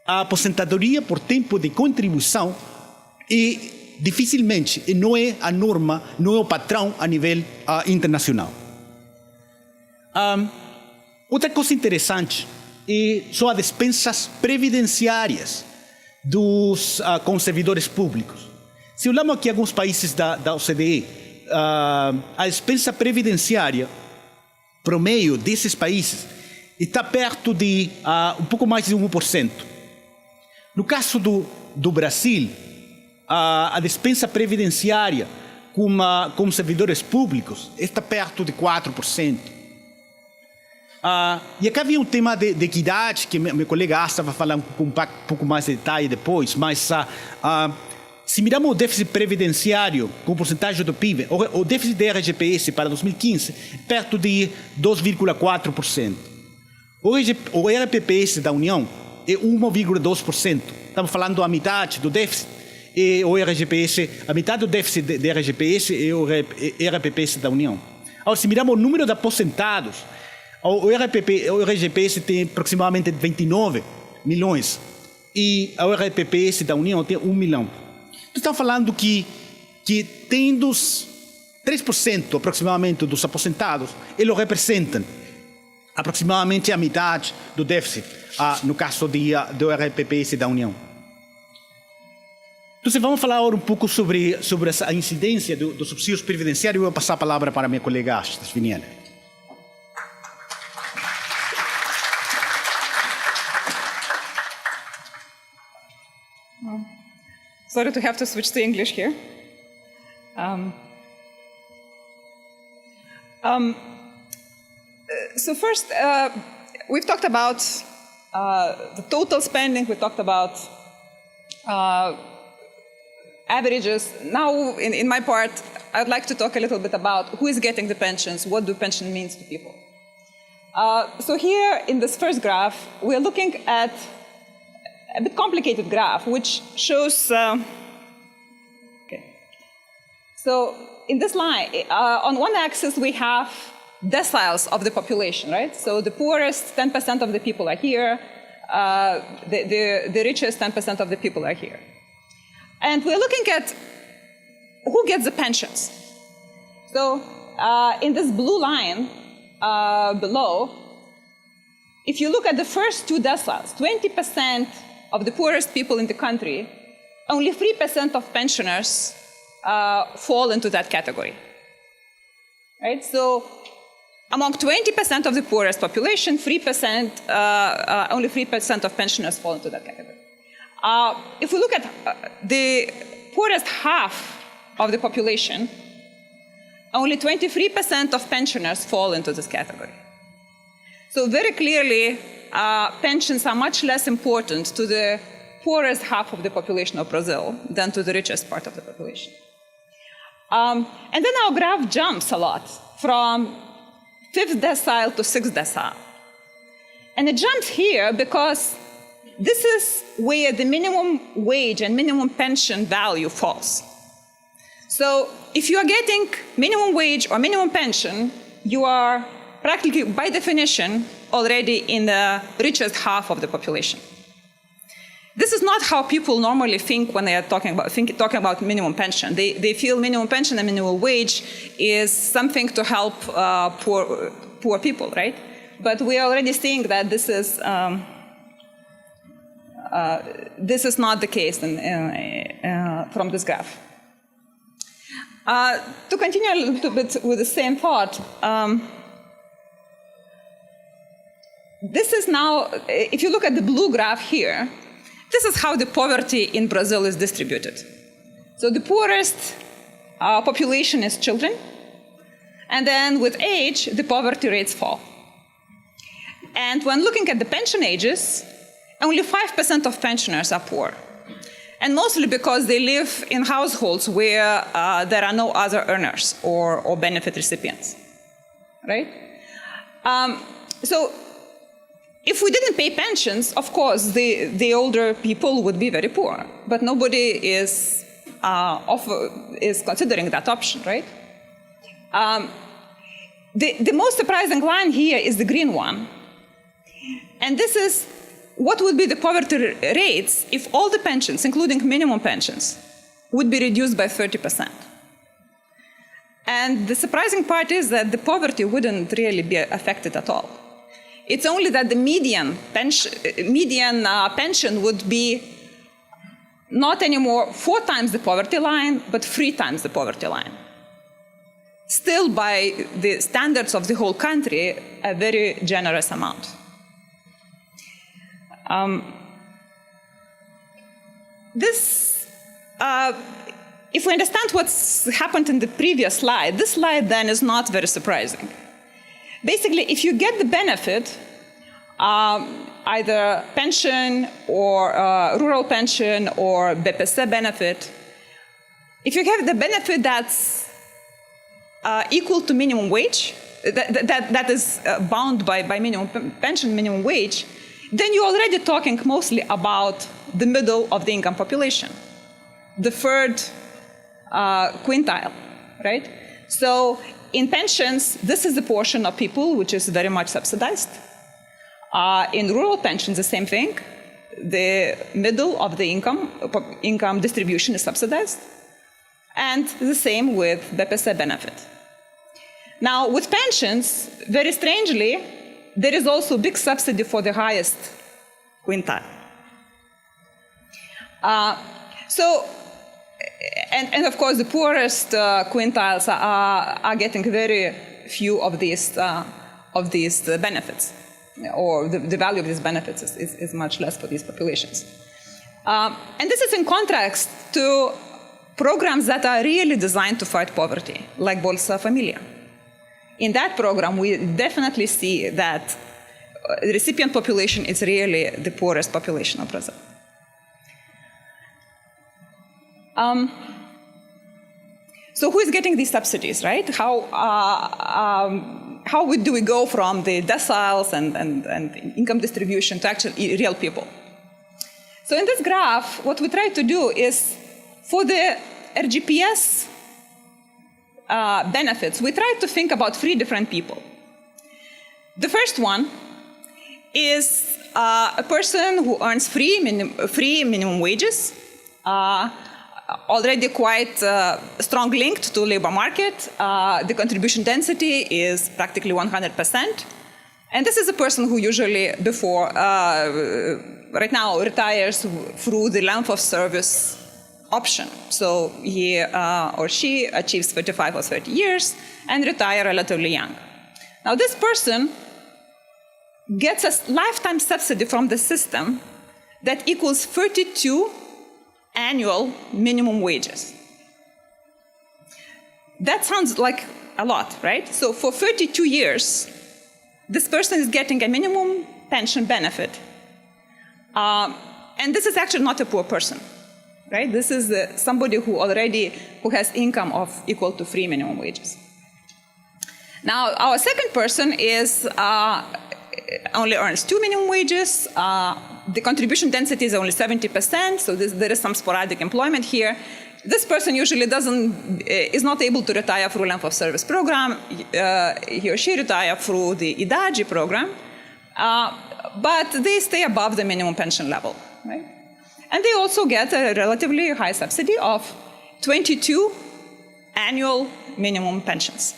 a aposentadoria por tempo de contribuição dificilmente não é a norma, não é o padrão a nível internacional. Outra coisa interessante são as despesas previdenciárias dos servidores públicos. Se olhamos aqui alguns países da OCDE, a despesa previdenciária promedio desses países está perto de um pouco mais de 1%. No caso do Brasil, a despesa previdenciária com servidores públicos está perto de 4%. E aqui havia um tema de equidade, que meu colega Asta vai falar com um pouco mais de detalhe depois, mas se miramos o déficit previdenciário com porcentagem do PIB, o déficit da RGPS para 2015 é perto de 2,4%. O RPPS da União é 1,2%. Estamos falando a metade do déficit. E o RGPS, a metade do déficit da RGPS é o RPPS da União. Agora, se miramos o número de aposentados, o RGPS tem aproximadamente 29 milhões e o RPPS da União tem 1 milhão. Estamos falando que tendo 3% aproximadamente dos aposentados, eles representam aproximadamente a metade do déficit, no caso do RPPS da União. Então, vamos falar agora um pouco sobre a incidência dos subsídios previdenciários. Eu vou passar a palavra para a minha colega Asta Sviniana. Sorry to have to switch to English here. So first, we've talked about the total spending. We talked about averages. Now, in my part, I'd like to talk a little bit about who is getting the pensions, what do pension means to people. So here, in this first graph, we're looking at a bit complicated graph, which shows, So in this line, on one axis, we have deciles of the population, right? So the poorest 10% of the people are here, the richest 10% of the people are here. And we're looking at who gets the pensions. So in this blue line below, if you look at the first two deciles, 20% of the poorest people in the country, only 3% of pensioners fall into that category. Right? So among 20% of the poorest population, 3%, only 3% of pensioners fall into that category. If we look at the poorest half of the population, only 23% of pensioners fall into this category. So very clearly, pensions are much less important to the poorest half of the population of Brazil than to the richest part of the population. And then our graph jumps a lot from 5th decile to 6th decile. And it jumps here because this is where the minimum wage and minimum pension value falls. So if you are getting minimum wage or minimum pension, you are practically, by definition, already in the richest half of the population. This is not how people normally think when they are talking about minimum pension. They feel minimum pension and minimum wage is something to help poor people, right? But we are already seeing that this is not the case from this graph. To continue a little bit with the same thought, this is now, if you look at the blue graph here, this is how the poverty in Brazil is distributed. So the poorest population is children, and then with age, the poverty rates fall. And when looking at the pension ages, only 5% of pensioners are poor. And mostly because they live in households where there are no other earners or benefit recipients, right? So if we didn't pay pensions, of course, the older people would be very poor. But nobody is considering that option, right? The most surprising line here is the green one. And this is what would be the poverty rates if all the pensions, including minimum pensions, would be reduced by 30%. And And the surprising part is that the poverty wouldn't really be affected at all. It's only that the median pension would be not anymore 4 times the poverty line, but 3 times the poverty line. Still, by the standards of the whole country, a very generous amount. If we understand what's happened in the previous slide, this slide then is not very surprising. Basically, if you get the benefit, either pension or rural pension or BPC benefit, if you have the benefit that's equal to minimum wage, that is bound by minimum pension, minimum wage, then you're already talking mostly about the middle of the income population, the third quintile, right? So in pensions, this is the portion of people which is very much subsidized. In rural pensions, the same thing. The middle of the income distribution is subsidized. And the same with BPC benefit. Now, with pensions, very strangely, there is also big subsidy for the highest quintile. And of course, the poorest quintiles are getting very few of these benefits, or the value of these benefits is much less for these populations. And this is in contrast to programs that are really designed to fight poverty, like Bolsa Familia. In that program, we definitely see that the recipient population is really the poorest population of Brazil. So who is getting these subsidies, right? How do we go from the deciles and income distribution to actually real people? So in this graph, what we try to do is, for the RGPS benefits, we try to think about 3 different people. The first one is a person who earns free minimum wages, already quite strong linked to labor market. The contribution density is practically 100%. And this is a person who usually right now retires through the length of service option. So he or she achieves 35 or 30 years and retire relatively young. Now this person gets a lifetime subsidy from the system that equals 32 annual minimum wages. That sounds like a lot, right? So for 32 years, this person is getting a minimum pension benefit. And this is actually not a poor person, right? This is somebody who has income of equal to 3 minimum wages. Now, our second person is only earns 2 minimum wages. The contribution density is only 70%, so there is some sporadic employment here. This person usually is not able to retire through length of service program. He or she retire through the IDAGE program, but they stay above the minimum pension level, right? And they also get a relatively high subsidy of 22 annual minimum pensions.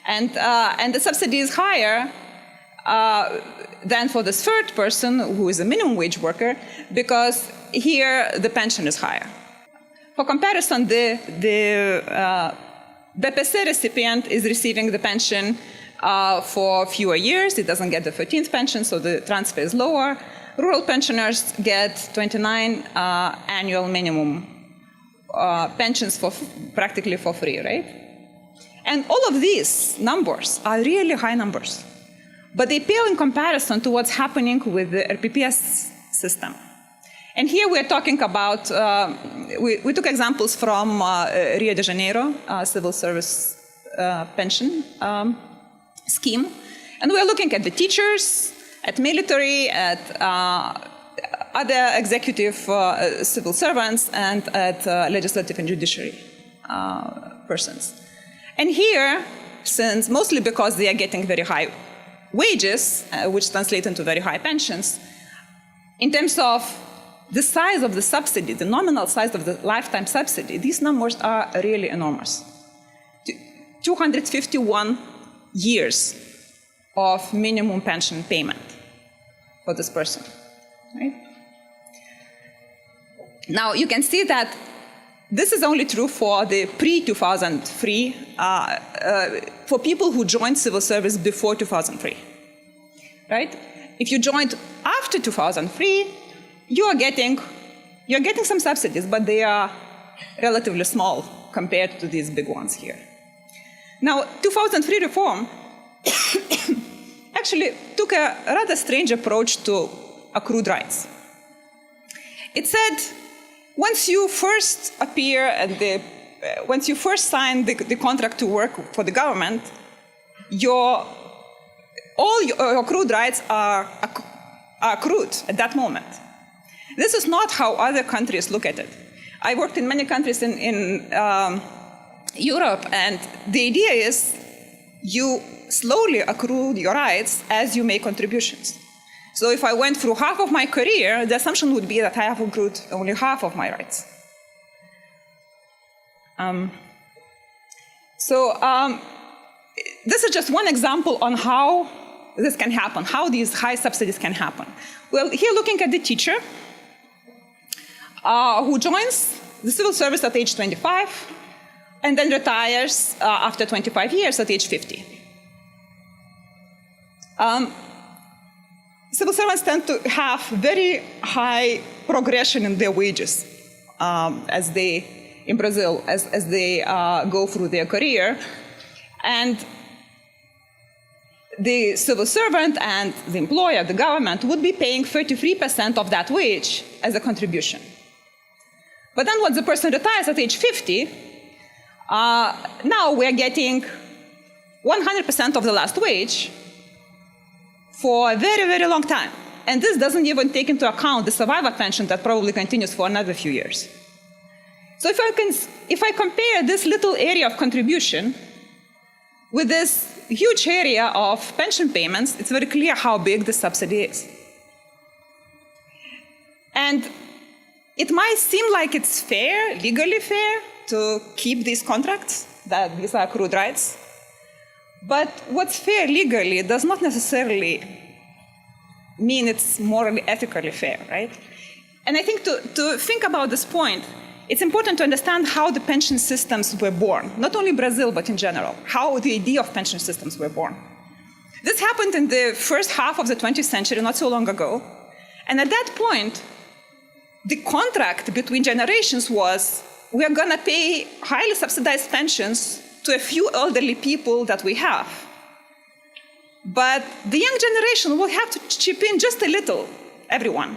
And the subsidy is higher than for this third person, who is a minimum wage worker, because here the pension is higher. For comparison, the BPC recipient is receiving the pension for fewer years. It doesn't get the 13th pension, so the transfer is lower. Rural pensioners get 29 annual minimum pensions practically for free, right? And all of these numbers are really high numbers. But they pale in comparison to what's happening with the RPPS system. And here we're talking about, we took examples from Rio de Janeiro civil service pension scheme. And we're looking at the teachers, at military, at other executive civil servants, and at legislative and judiciary persons. And here, mostly because they are getting very high wages, which translate into very high pensions, in terms of the size of the subsidy, the nominal size of the lifetime subsidy, these numbers are really enormous. 251 years of minimum pension payment for this person, right? Now, you can see that this is only true for the pre-2003, for people who joined civil service before 2003, right? If you joined after 2003, you're getting some subsidies, but they are relatively small compared to these big ones here. Now, 2003 reform actually took a rather strange approach to accrued rights. It said, once you first appear and once you first sign the contract to work for the government, all your accrued rights are accrued at that moment. This is not how other countries look at it. I worked in many countries in Europe, and the idea is you slowly accrue your rights as you make contributions. So if I went through half of my career, the assumption would be that I have accrued only half of my rights. This is just one example on how this can happen, how these high subsidies can happen. Well, here looking at the teacher who joins the civil service at age 25 and then retires after 25 years at age 50. Civil servants tend to have very high progression in their wages in Brazil, as they go through their career. And the civil servant and the employer, the government, would be paying 33% of that wage as a contribution. But then once the person retires at age 50, now we're getting 100% of the last wage for a very, very long time. And this doesn't even take into account the survivor pension that probably continues for another few years. So if I compare this little area of contribution with this huge area of pension payments, it's very clear how big the subsidy is. And it might seem like it's fair, legally fair, to keep these contracts, that these are accrued rights. But what's fair legally does not necessarily mean it's morally, ethically fair, right? And I think to think about this point, it's important to understand how the pension systems were born, not only Brazil, but in general, how the idea of pension systems were born. This happened in the first half of the 20th century, not so long ago. And at that point, the contract between generations was, we are going to pay highly subsidized pensions to a few elderly people that we have. But the young generation will have to chip in just a little, everyone,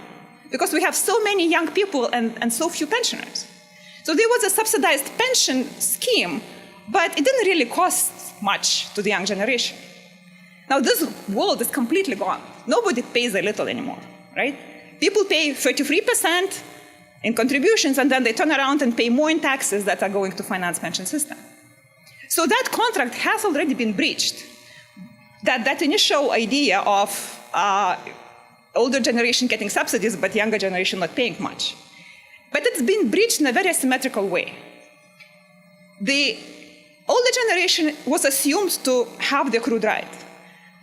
because we have so many young people and so few pensioners. So there was a subsidized pension scheme, but it didn't really cost much to the young generation. Now this world is completely gone. Nobody pays a little anymore, right? People pay 33% in contributions, and then they turn around and pay more in taxes that are going to finance pension system. So that contract has already been breached. That initial idea of older generation getting subsidies, but younger generation not paying much. But it's been breached in a very asymmetrical way. The older generation was assumed to have the accrued right.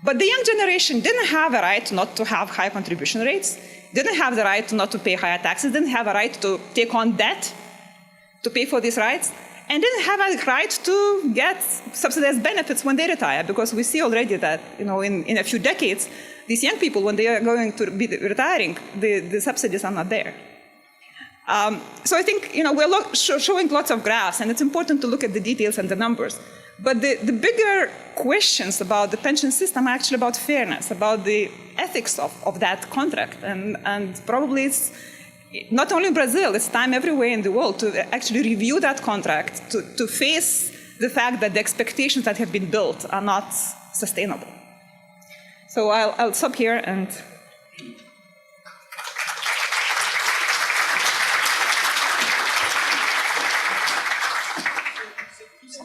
But the young generation didn't have a right not to have high contribution rates, didn't have the right not to pay higher taxes, didn't have a right to take on debt to pay for these rights, and didn't have a right to get subsidized benefits when they retire, because we see already that in a few decades, these young people, when they are going to be retiring, the subsidies are not there. So I think we're showing lots of graphs, and it's important to look at the details and the numbers. But the bigger questions about the pension system are actually about fairness, about the ethics of that contract. And probably it's not only in Brazil, it's time everywhere in the world to actually review that contract, to face the fact that the expectations that have been built are not sustainable. So I'll stop here and...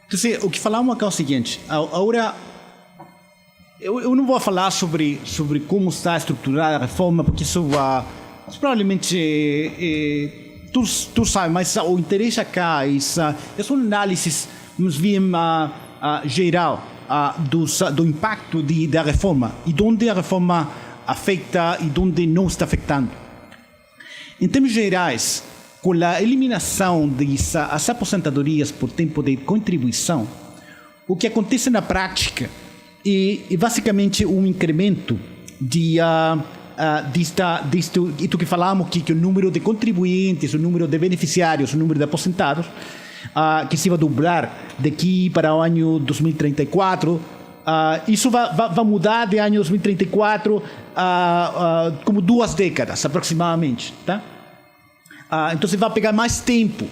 Quer dizer, o que falamos aqui é o seguinte, agora eu não vou falar sobre como está estruturada a reforma, porque isso provavelmente tu sabe, mas o interesse cá é uma análise geral do impacto da reforma e onde a reforma afeta e onde não está afetando. Em termos gerais, com a eliminação das aposentadorias por tempo de contribuição, o que acontece na prática é basicamente um incremento disto que falamos, que o número de contribuintes, o número de beneficiários, o número de aposentados, que se vai dobrar daqui para o ano 2034. Isso vai mudar de ano 2034 como 2 décadas aproximadamente, tá? Então você vai pegar mais tempo,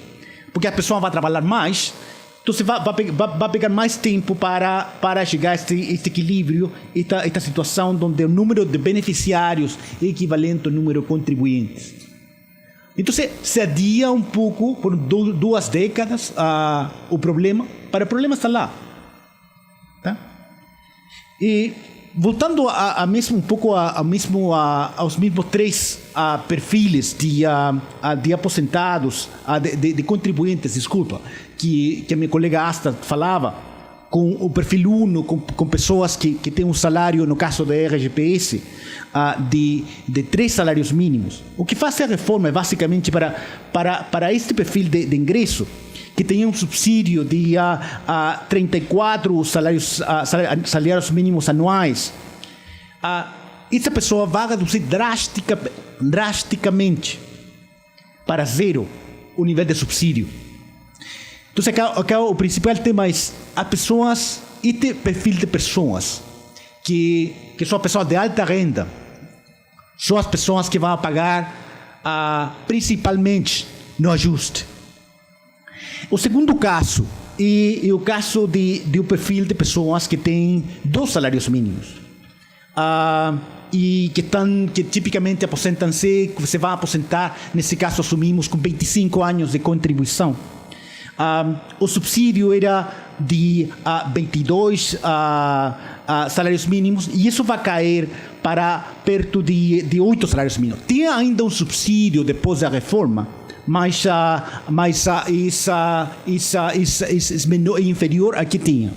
porque a pessoa vai trabalhar mais. Então você vai pegar mais tempo para chegar a este equilíbrio, esta situação onde o número de beneficiários é equivalente ao número de contribuintes. Então se adia um pouco, por 2 décadas, o problema, para o problema está lá. Tá? E voltando mesmo um pouco aos mesmos 3 perfis de aposentados, de contribuintes, desculpa, que a minha colega Asta falava, com o perfil 1, com pessoas que têm um salário, no caso da RGPS, de 3 salários mínimos. O que faz a reforma é basicamente para este perfil de ingresso, que tem um subsídio de 34 salários mínimos anuais. Essa pessoa vai reduzir drasticamente para 0 o nível de subsídio. Então, acá o principal tema é as pessoas, este perfil de pessoas que são pessoas de alta renda, são as pessoas que vão pagar principalmente no ajuste. O segundo caso é o caso do perfil de pessoas que têm 2 salários mínimos e que tipicamente aposentam-se, que você vai aposentar, nesse caso assumimos, com 25 anos de contribuição. O subsídio era de 22 salários mínimos e isso vai cair para perto de 8 salários mínimos. Tem ainda um subsídio depois da reforma, mas menor, inferior a que tinha.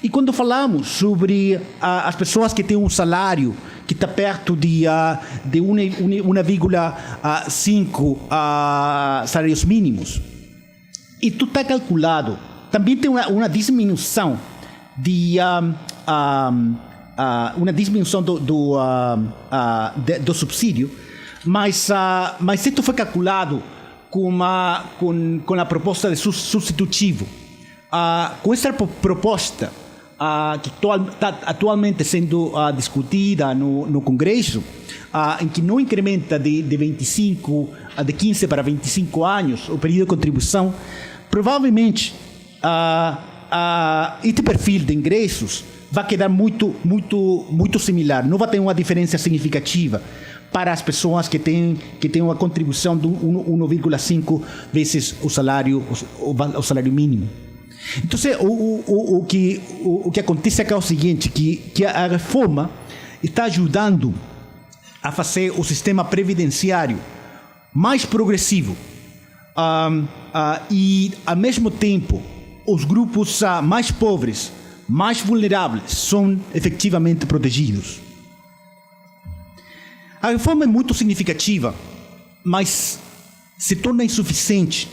E quando falamos sobre as pessoas que têm um salário que está perto de 1,5 salários mínimos, e tudo está calculado, também tem uma diminuição do subsídio, mas isso foi calculado com a proposta de substitutivo. Com essa proposta que está atualmente sendo discutida no Congresso, em que não incrementa de 15 para 25 anos o período de contribuição, provavelmente este perfil de ingressos vai quedar muito similar, não vai ter uma diferença significativa para as pessoas que têm uma contribuição de 1,5 vezes o salário mínimo. Então, o que acontece aqui é o seguinte, que a reforma está ajudando a fazer o sistema previdenciário mais progressivo e, ao mesmo tempo, os grupos mais pobres, mais vulneráveis, são efetivamente protegidos. A reforma é muito significativa, mas se torna insuficiente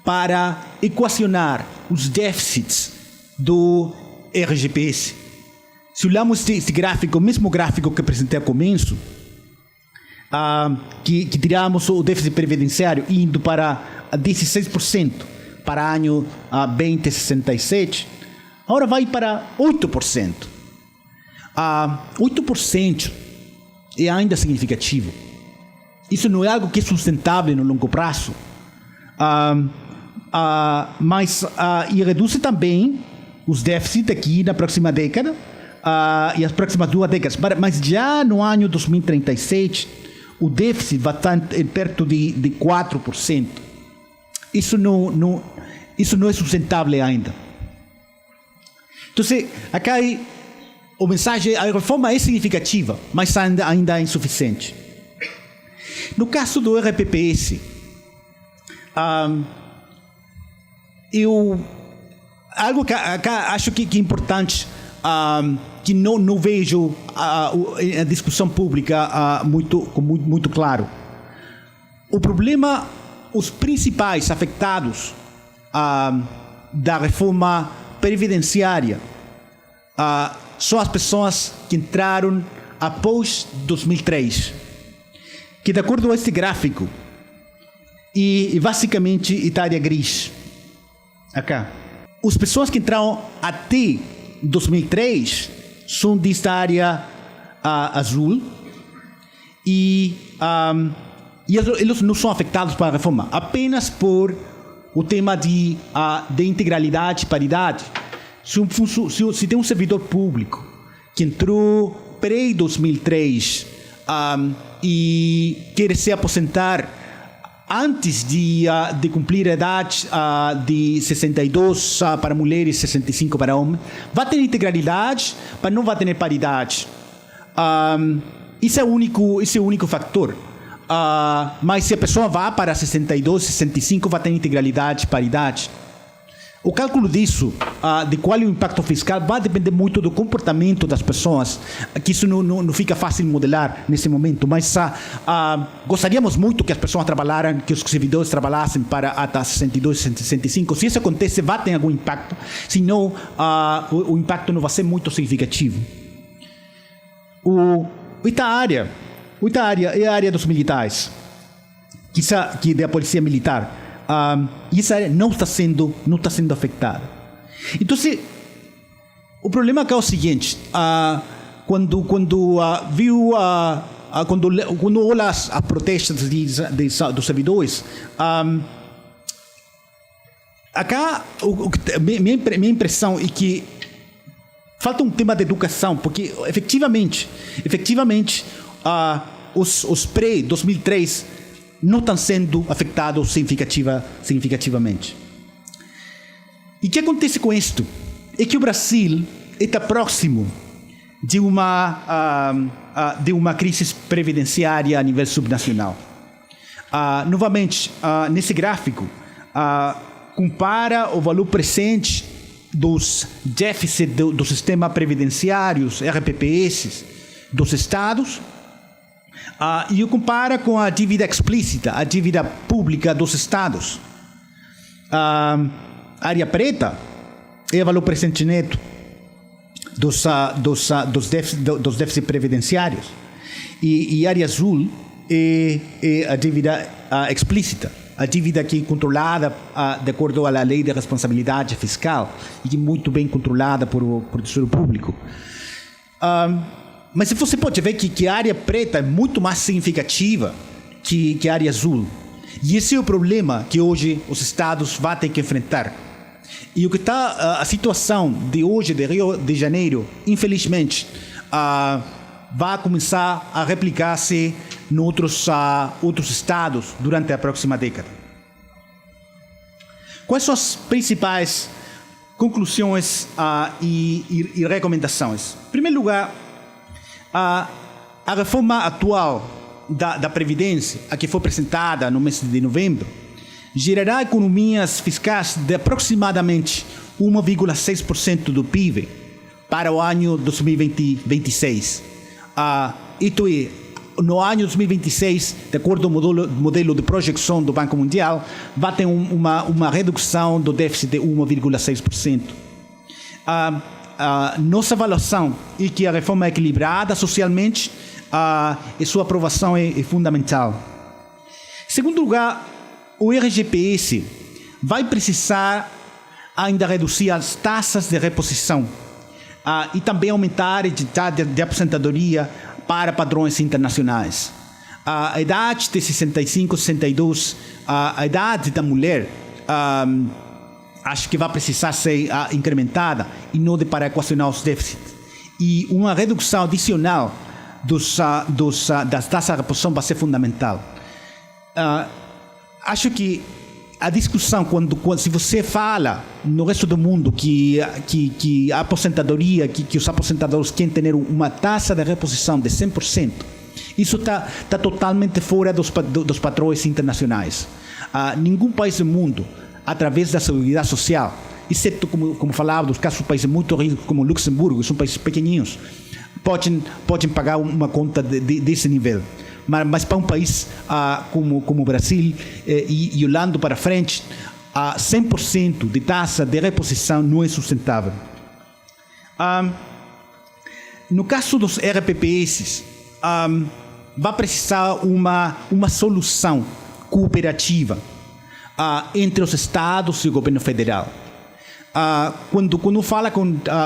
para equacionar os déficits do RGPS. Se olharmos este gráfico, o mesmo gráfico que apresentei ao começo, que tiramos o déficit previdenciário indo para 16% para o ano 2067, agora vai para 8%. 8% é ainda significativo. Isso não é algo que é sustentável no longo prazo. Mas reduz também os déficits aqui na próxima década e as próximas 2 décadas. Mas já no ano 2037, o déficit vai estar perto de 4%. Isso não é sustentável ainda. Então, aqui a mensagem, a reforma é significativa, mas ainda é insuficiente. No caso do RPPS, Algo que acho que é importante, que não vejo a discussão pública muito claro. O problema, os principais afetados da reforma previdenciária são as pessoas que entraram após 2003, que de acordo com este gráfico, e basicamente Itália gris, acá, as pessoas que entraram até 2003 são desta área azul e eles não são afetados pela reforma, apenas por o tema de integralidade e paridade. Se tem um servidor público que entrou pré-2003 e quer se aposentar antes de cumprir a idade de 62 para mulheres e 65 para homens, vai ter integralidade, mas não vai ter paridade. Esse é o único fator. Mas se a pessoa vai para 62, 65, vai ter integralidade e paridade. O cálculo disso, de qual é o impacto fiscal, vai depender muito do comportamento das pessoas, que isso não fica fácil de modelar nesse momento, mas gostaríamos muito que as pessoas trabalhassem, que os servidores trabalhassem para até 62, 65. Se isso acontece, vai ter algum impacto, senão o impacto não vai ser muito significativo. Outra área é a área dos militares, que da polícia militar. E essa área não está sendo afetada. Então, o problema é o seguinte: quando olha as protestas dos servidores, acá minha impressão é que falta um tema de educação, porque efetivamente os pré-2003 não estão sendo afetados significativamente. E o que acontece com isto? É que o Brasil está próximo de uma crise previdenciária a nível subnacional. Novamente, nesse gráfico, compara o valor presente dos déficits do sistema previdenciários, RPPS, dos estados, e compara com a dívida explícita, a dívida pública dos estados. A área preta é o valor presente neto dos déficits previdenciários. E a área azul é a dívida explícita, a dívida que é controlada de acordo com a lei de responsabilidade fiscal e que é muito bem controlada por o Tesouro Público. Mas você pode ver que a área preta é muito mais significativa que a área azul. E esse é o problema que hoje os estados vão ter que enfrentar. E o que está a situação de hoje de Rio de Janeiro, infelizmente, vai começar a replicar-se em outros estados durante a próxima década. Quais são as principais conclusões e recomendações? Em primeiro lugar, a reforma atual da Previdência, a que foi apresentada no mês de novembro, gerará economias fiscais de aproximadamente 1,6% do PIB para o ano 2026. Isto é, no ano 2026, de acordo com o modelo de projeção do Banco Mundial, vai ter uma redução do déficit de 1,6%. Nossa avaliação é que a reforma é equilibrada socialmente e sua aprovação é fundamental. Em segundo lugar, o RGPS vai precisar ainda reduzir as taxas de reposição e também aumentar a idade de aposentadoria para padrões internacionais. A idade de 65, 62, a idade da mulher, acho que vai precisar ser incrementada e não para equacionar os déficits. E uma redução adicional das taxas de reposição vai ser fundamental. Acho que a discussão, se você fala no resto do mundo que a aposentadoria, que os aposentadores querem ter uma taxa de reposição de 100%, isso está totalmente fora dos padrões internacionais. Nenhum país do mundo, através da Seguridade Social, exceto, como falava, dos casos de países muito ricos, como Luxemburgo, que são países pequeninos, podem pagar uma conta desse nível. Mas para um país como o Brasil, e olhando para frente, 100% de taxa de reposição não é sustentável. No caso dos RPPS, vai precisar uma solução cooperativa entre os estados e o governo federal. Quando fala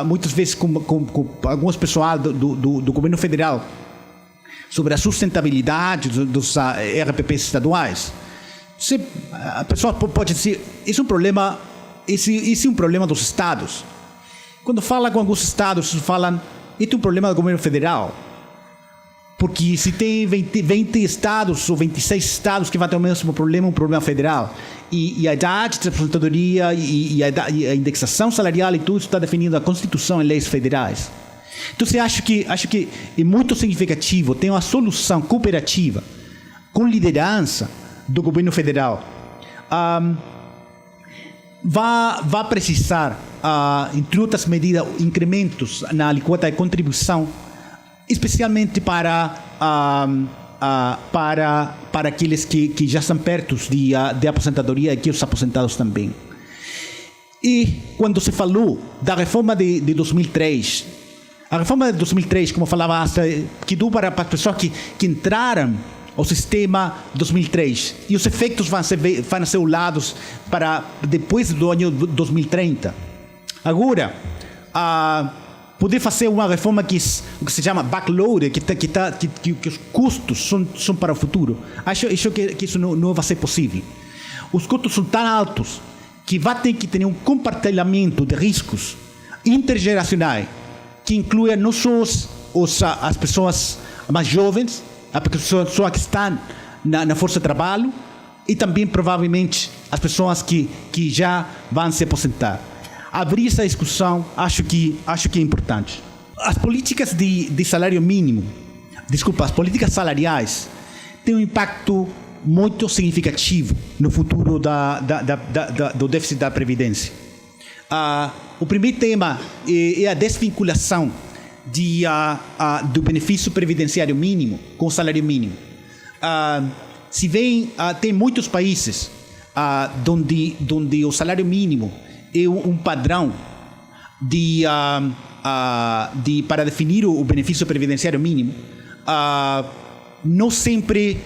muitas vezes com algumas pessoas do governo federal sobre a sustentabilidade dos RPPs estaduais, a pessoa pode dizer, esse é um problema dos estados. Quando fala com alguns estados, falam, esse é um problema do governo federal. Porque se tem 20 estados ou 26 estados que vão ter o mesmo problema, um problema federal, e a idade de aposentadoria e a indexação salarial e tudo isso está definido na Constituição e leis federais. Então, eu acho que é muito significativo ter uma solução cooperativa com liderança do governo federal. Vai precisar, entre outras medidas, incrementos na alíquota de contribuição, especialmente para aqueles que já estão perto de aposentadoria e que os aposentados também. E quando se falou da reforma de 2003, a reforma de 2003, como falava, que deu para as pessoas que entraram ao sistema 2003, e os efeitos vão ser olhados para depois do ano 2030. Agora, poder fazer uma reforma que se chama backload, que os custos são para o futuro. Acho que isso não vai ser possível. Os custos são tão altos que vai ter que ter um compartilhamento de riscos intergeracionais, que inclui não só as pessoas mais jovens, as pessoas que estão na força de trabalho, e também, provavelmente, as pessoas que já vão se aposentar. Abrir essa discussão, acho que é importante. As políticas de salário mínimo, as políticas salariais, têm um impacto muito significativo no futuro do déficit da Previdência. O primeiro tema é a desvinculação do benefício previdenciário mínimo com o salário mínimo. Tem muitos países onde o salário mínimo é um padrão para definir o benefício previdenciário mínimo. Não sempre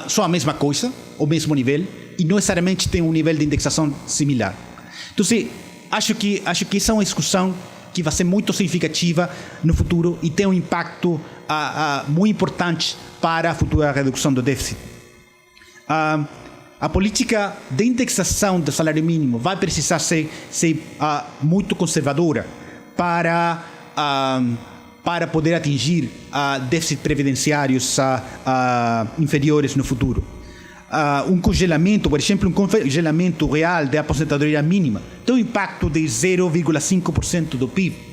são a mesma coisa, o mesmo nível, e não necessariamente tem um nível de indexação similar. Então, acho que essa é uma discussão que vai ser muito significativa no futuro e tem um impacto muito importante para a futura redução do déficit. A política de indexação do salário mínimo vai precisar ser muito conservadora para poder atingir déficits previdenciários inferiores no futuro. Um congelamento, por exemplo, um congelamento real da aposentadoria mínima tem um impacto de 0,5% do PIB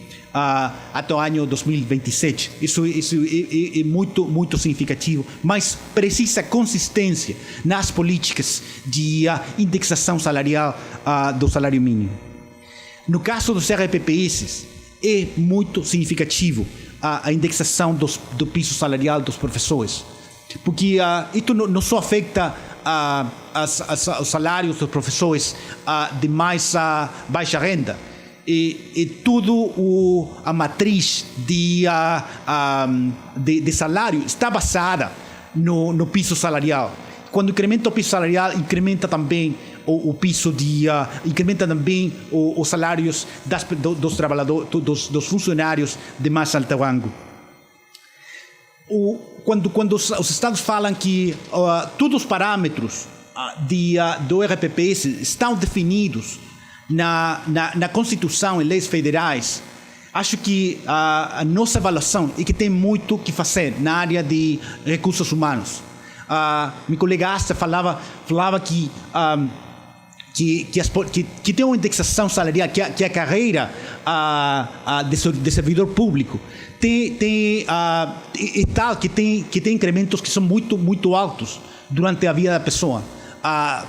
até o ano 2027. Isso é muito, muito significativo, mas precisa consistência nas políticas de indexação salarial do salário mínimo. No caso dos RPPS, é muito significativo a indexação do piso salarial dos professores, porque isso não só afeta os salários dos professores de mais baixa renda, e tudo a matriz de salário está basada no piso salarial. Quando incrementa o piso salarial, incrementa também o piso incrementa também os salários dos trabalhadores, dos funcionários de mais alto rango. Quando os estados falam que todos os parâmetros do RPPS estão definidos na Constituição e leis federais, acho que a nossa avaliação é que tem muito que fazer na área de recursos humanos. Meu colega Asta falava que tem uma indexação salarial, que a carreira de servidor público é tal que tem incrementos que são muito, muito altos durante a vida da pessoa.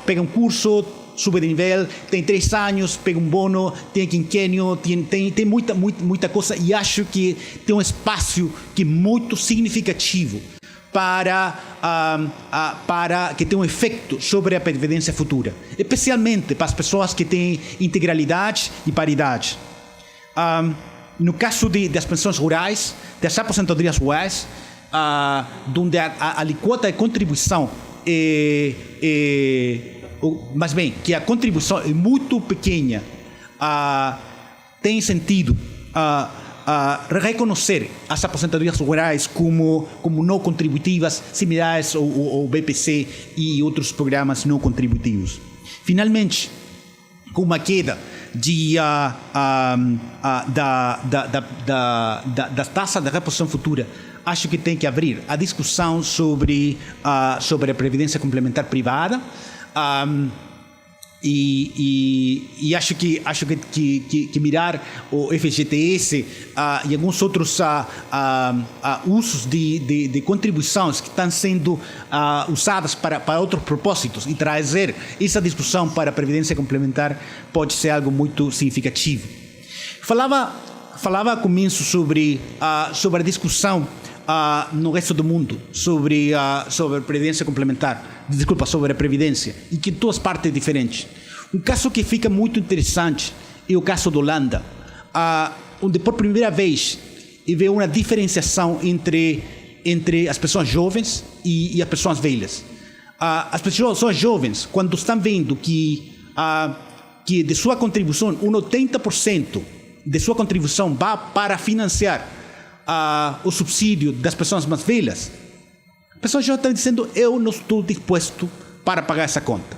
pega um curso, sube de nível, tem 3 anos, pega um bono, tem quinquênio, tem muita coisa, e acho que tem um espaço que é muito significativo para que tenha um efeito sobre a previdência futura, especialmente para as pessoas que têm integralidade e paridade. No caso das pensões rurais, das aposentadorias rurais, onde a alíquota de contribuição mas bem, que a contribuição é muito pequena, tem sentido reconhecer as aposentadorias rurais como não contributivas, similares ao BPC e outros programas não contributivos. Finalmente, com uma queda da taxa de reposição futura, acho que tem que abrir a discussão sobre a previdência complementar privada, e acho que mirar o FGTS e alguns outros usos de contribuições que estão sendo usadas para outros propósitos e trazer essa discussão para a previdência complementar pode ser algo muito significativo. Falava ao começo sobre a discussão no resto do mundo sobre a previdência complementar, sobre a previdência, e que em todas partes diferentes. Um caso que fica muito interessante é o caso da Holanda, onde por primeira vez vê uma diferenciação entre as pessoas jovens e as pessoas velhas. As pessoas jovens, quando estão vendo que de sua contribuição, 80% de sua contribuição vai para financiar o subsídio das pessoas mais velhas, as pessoas já estão dizendo: eu não estou disposto para pagar essa conta.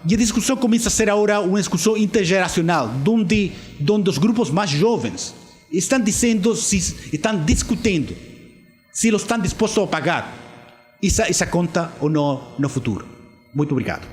E a discussão começa a ser agora uma discussão intergeracional, onde os grupos mais jovens estão discutindo se eles estão dispostos a pagar essa conta ou não no futuro. Muito obrigado.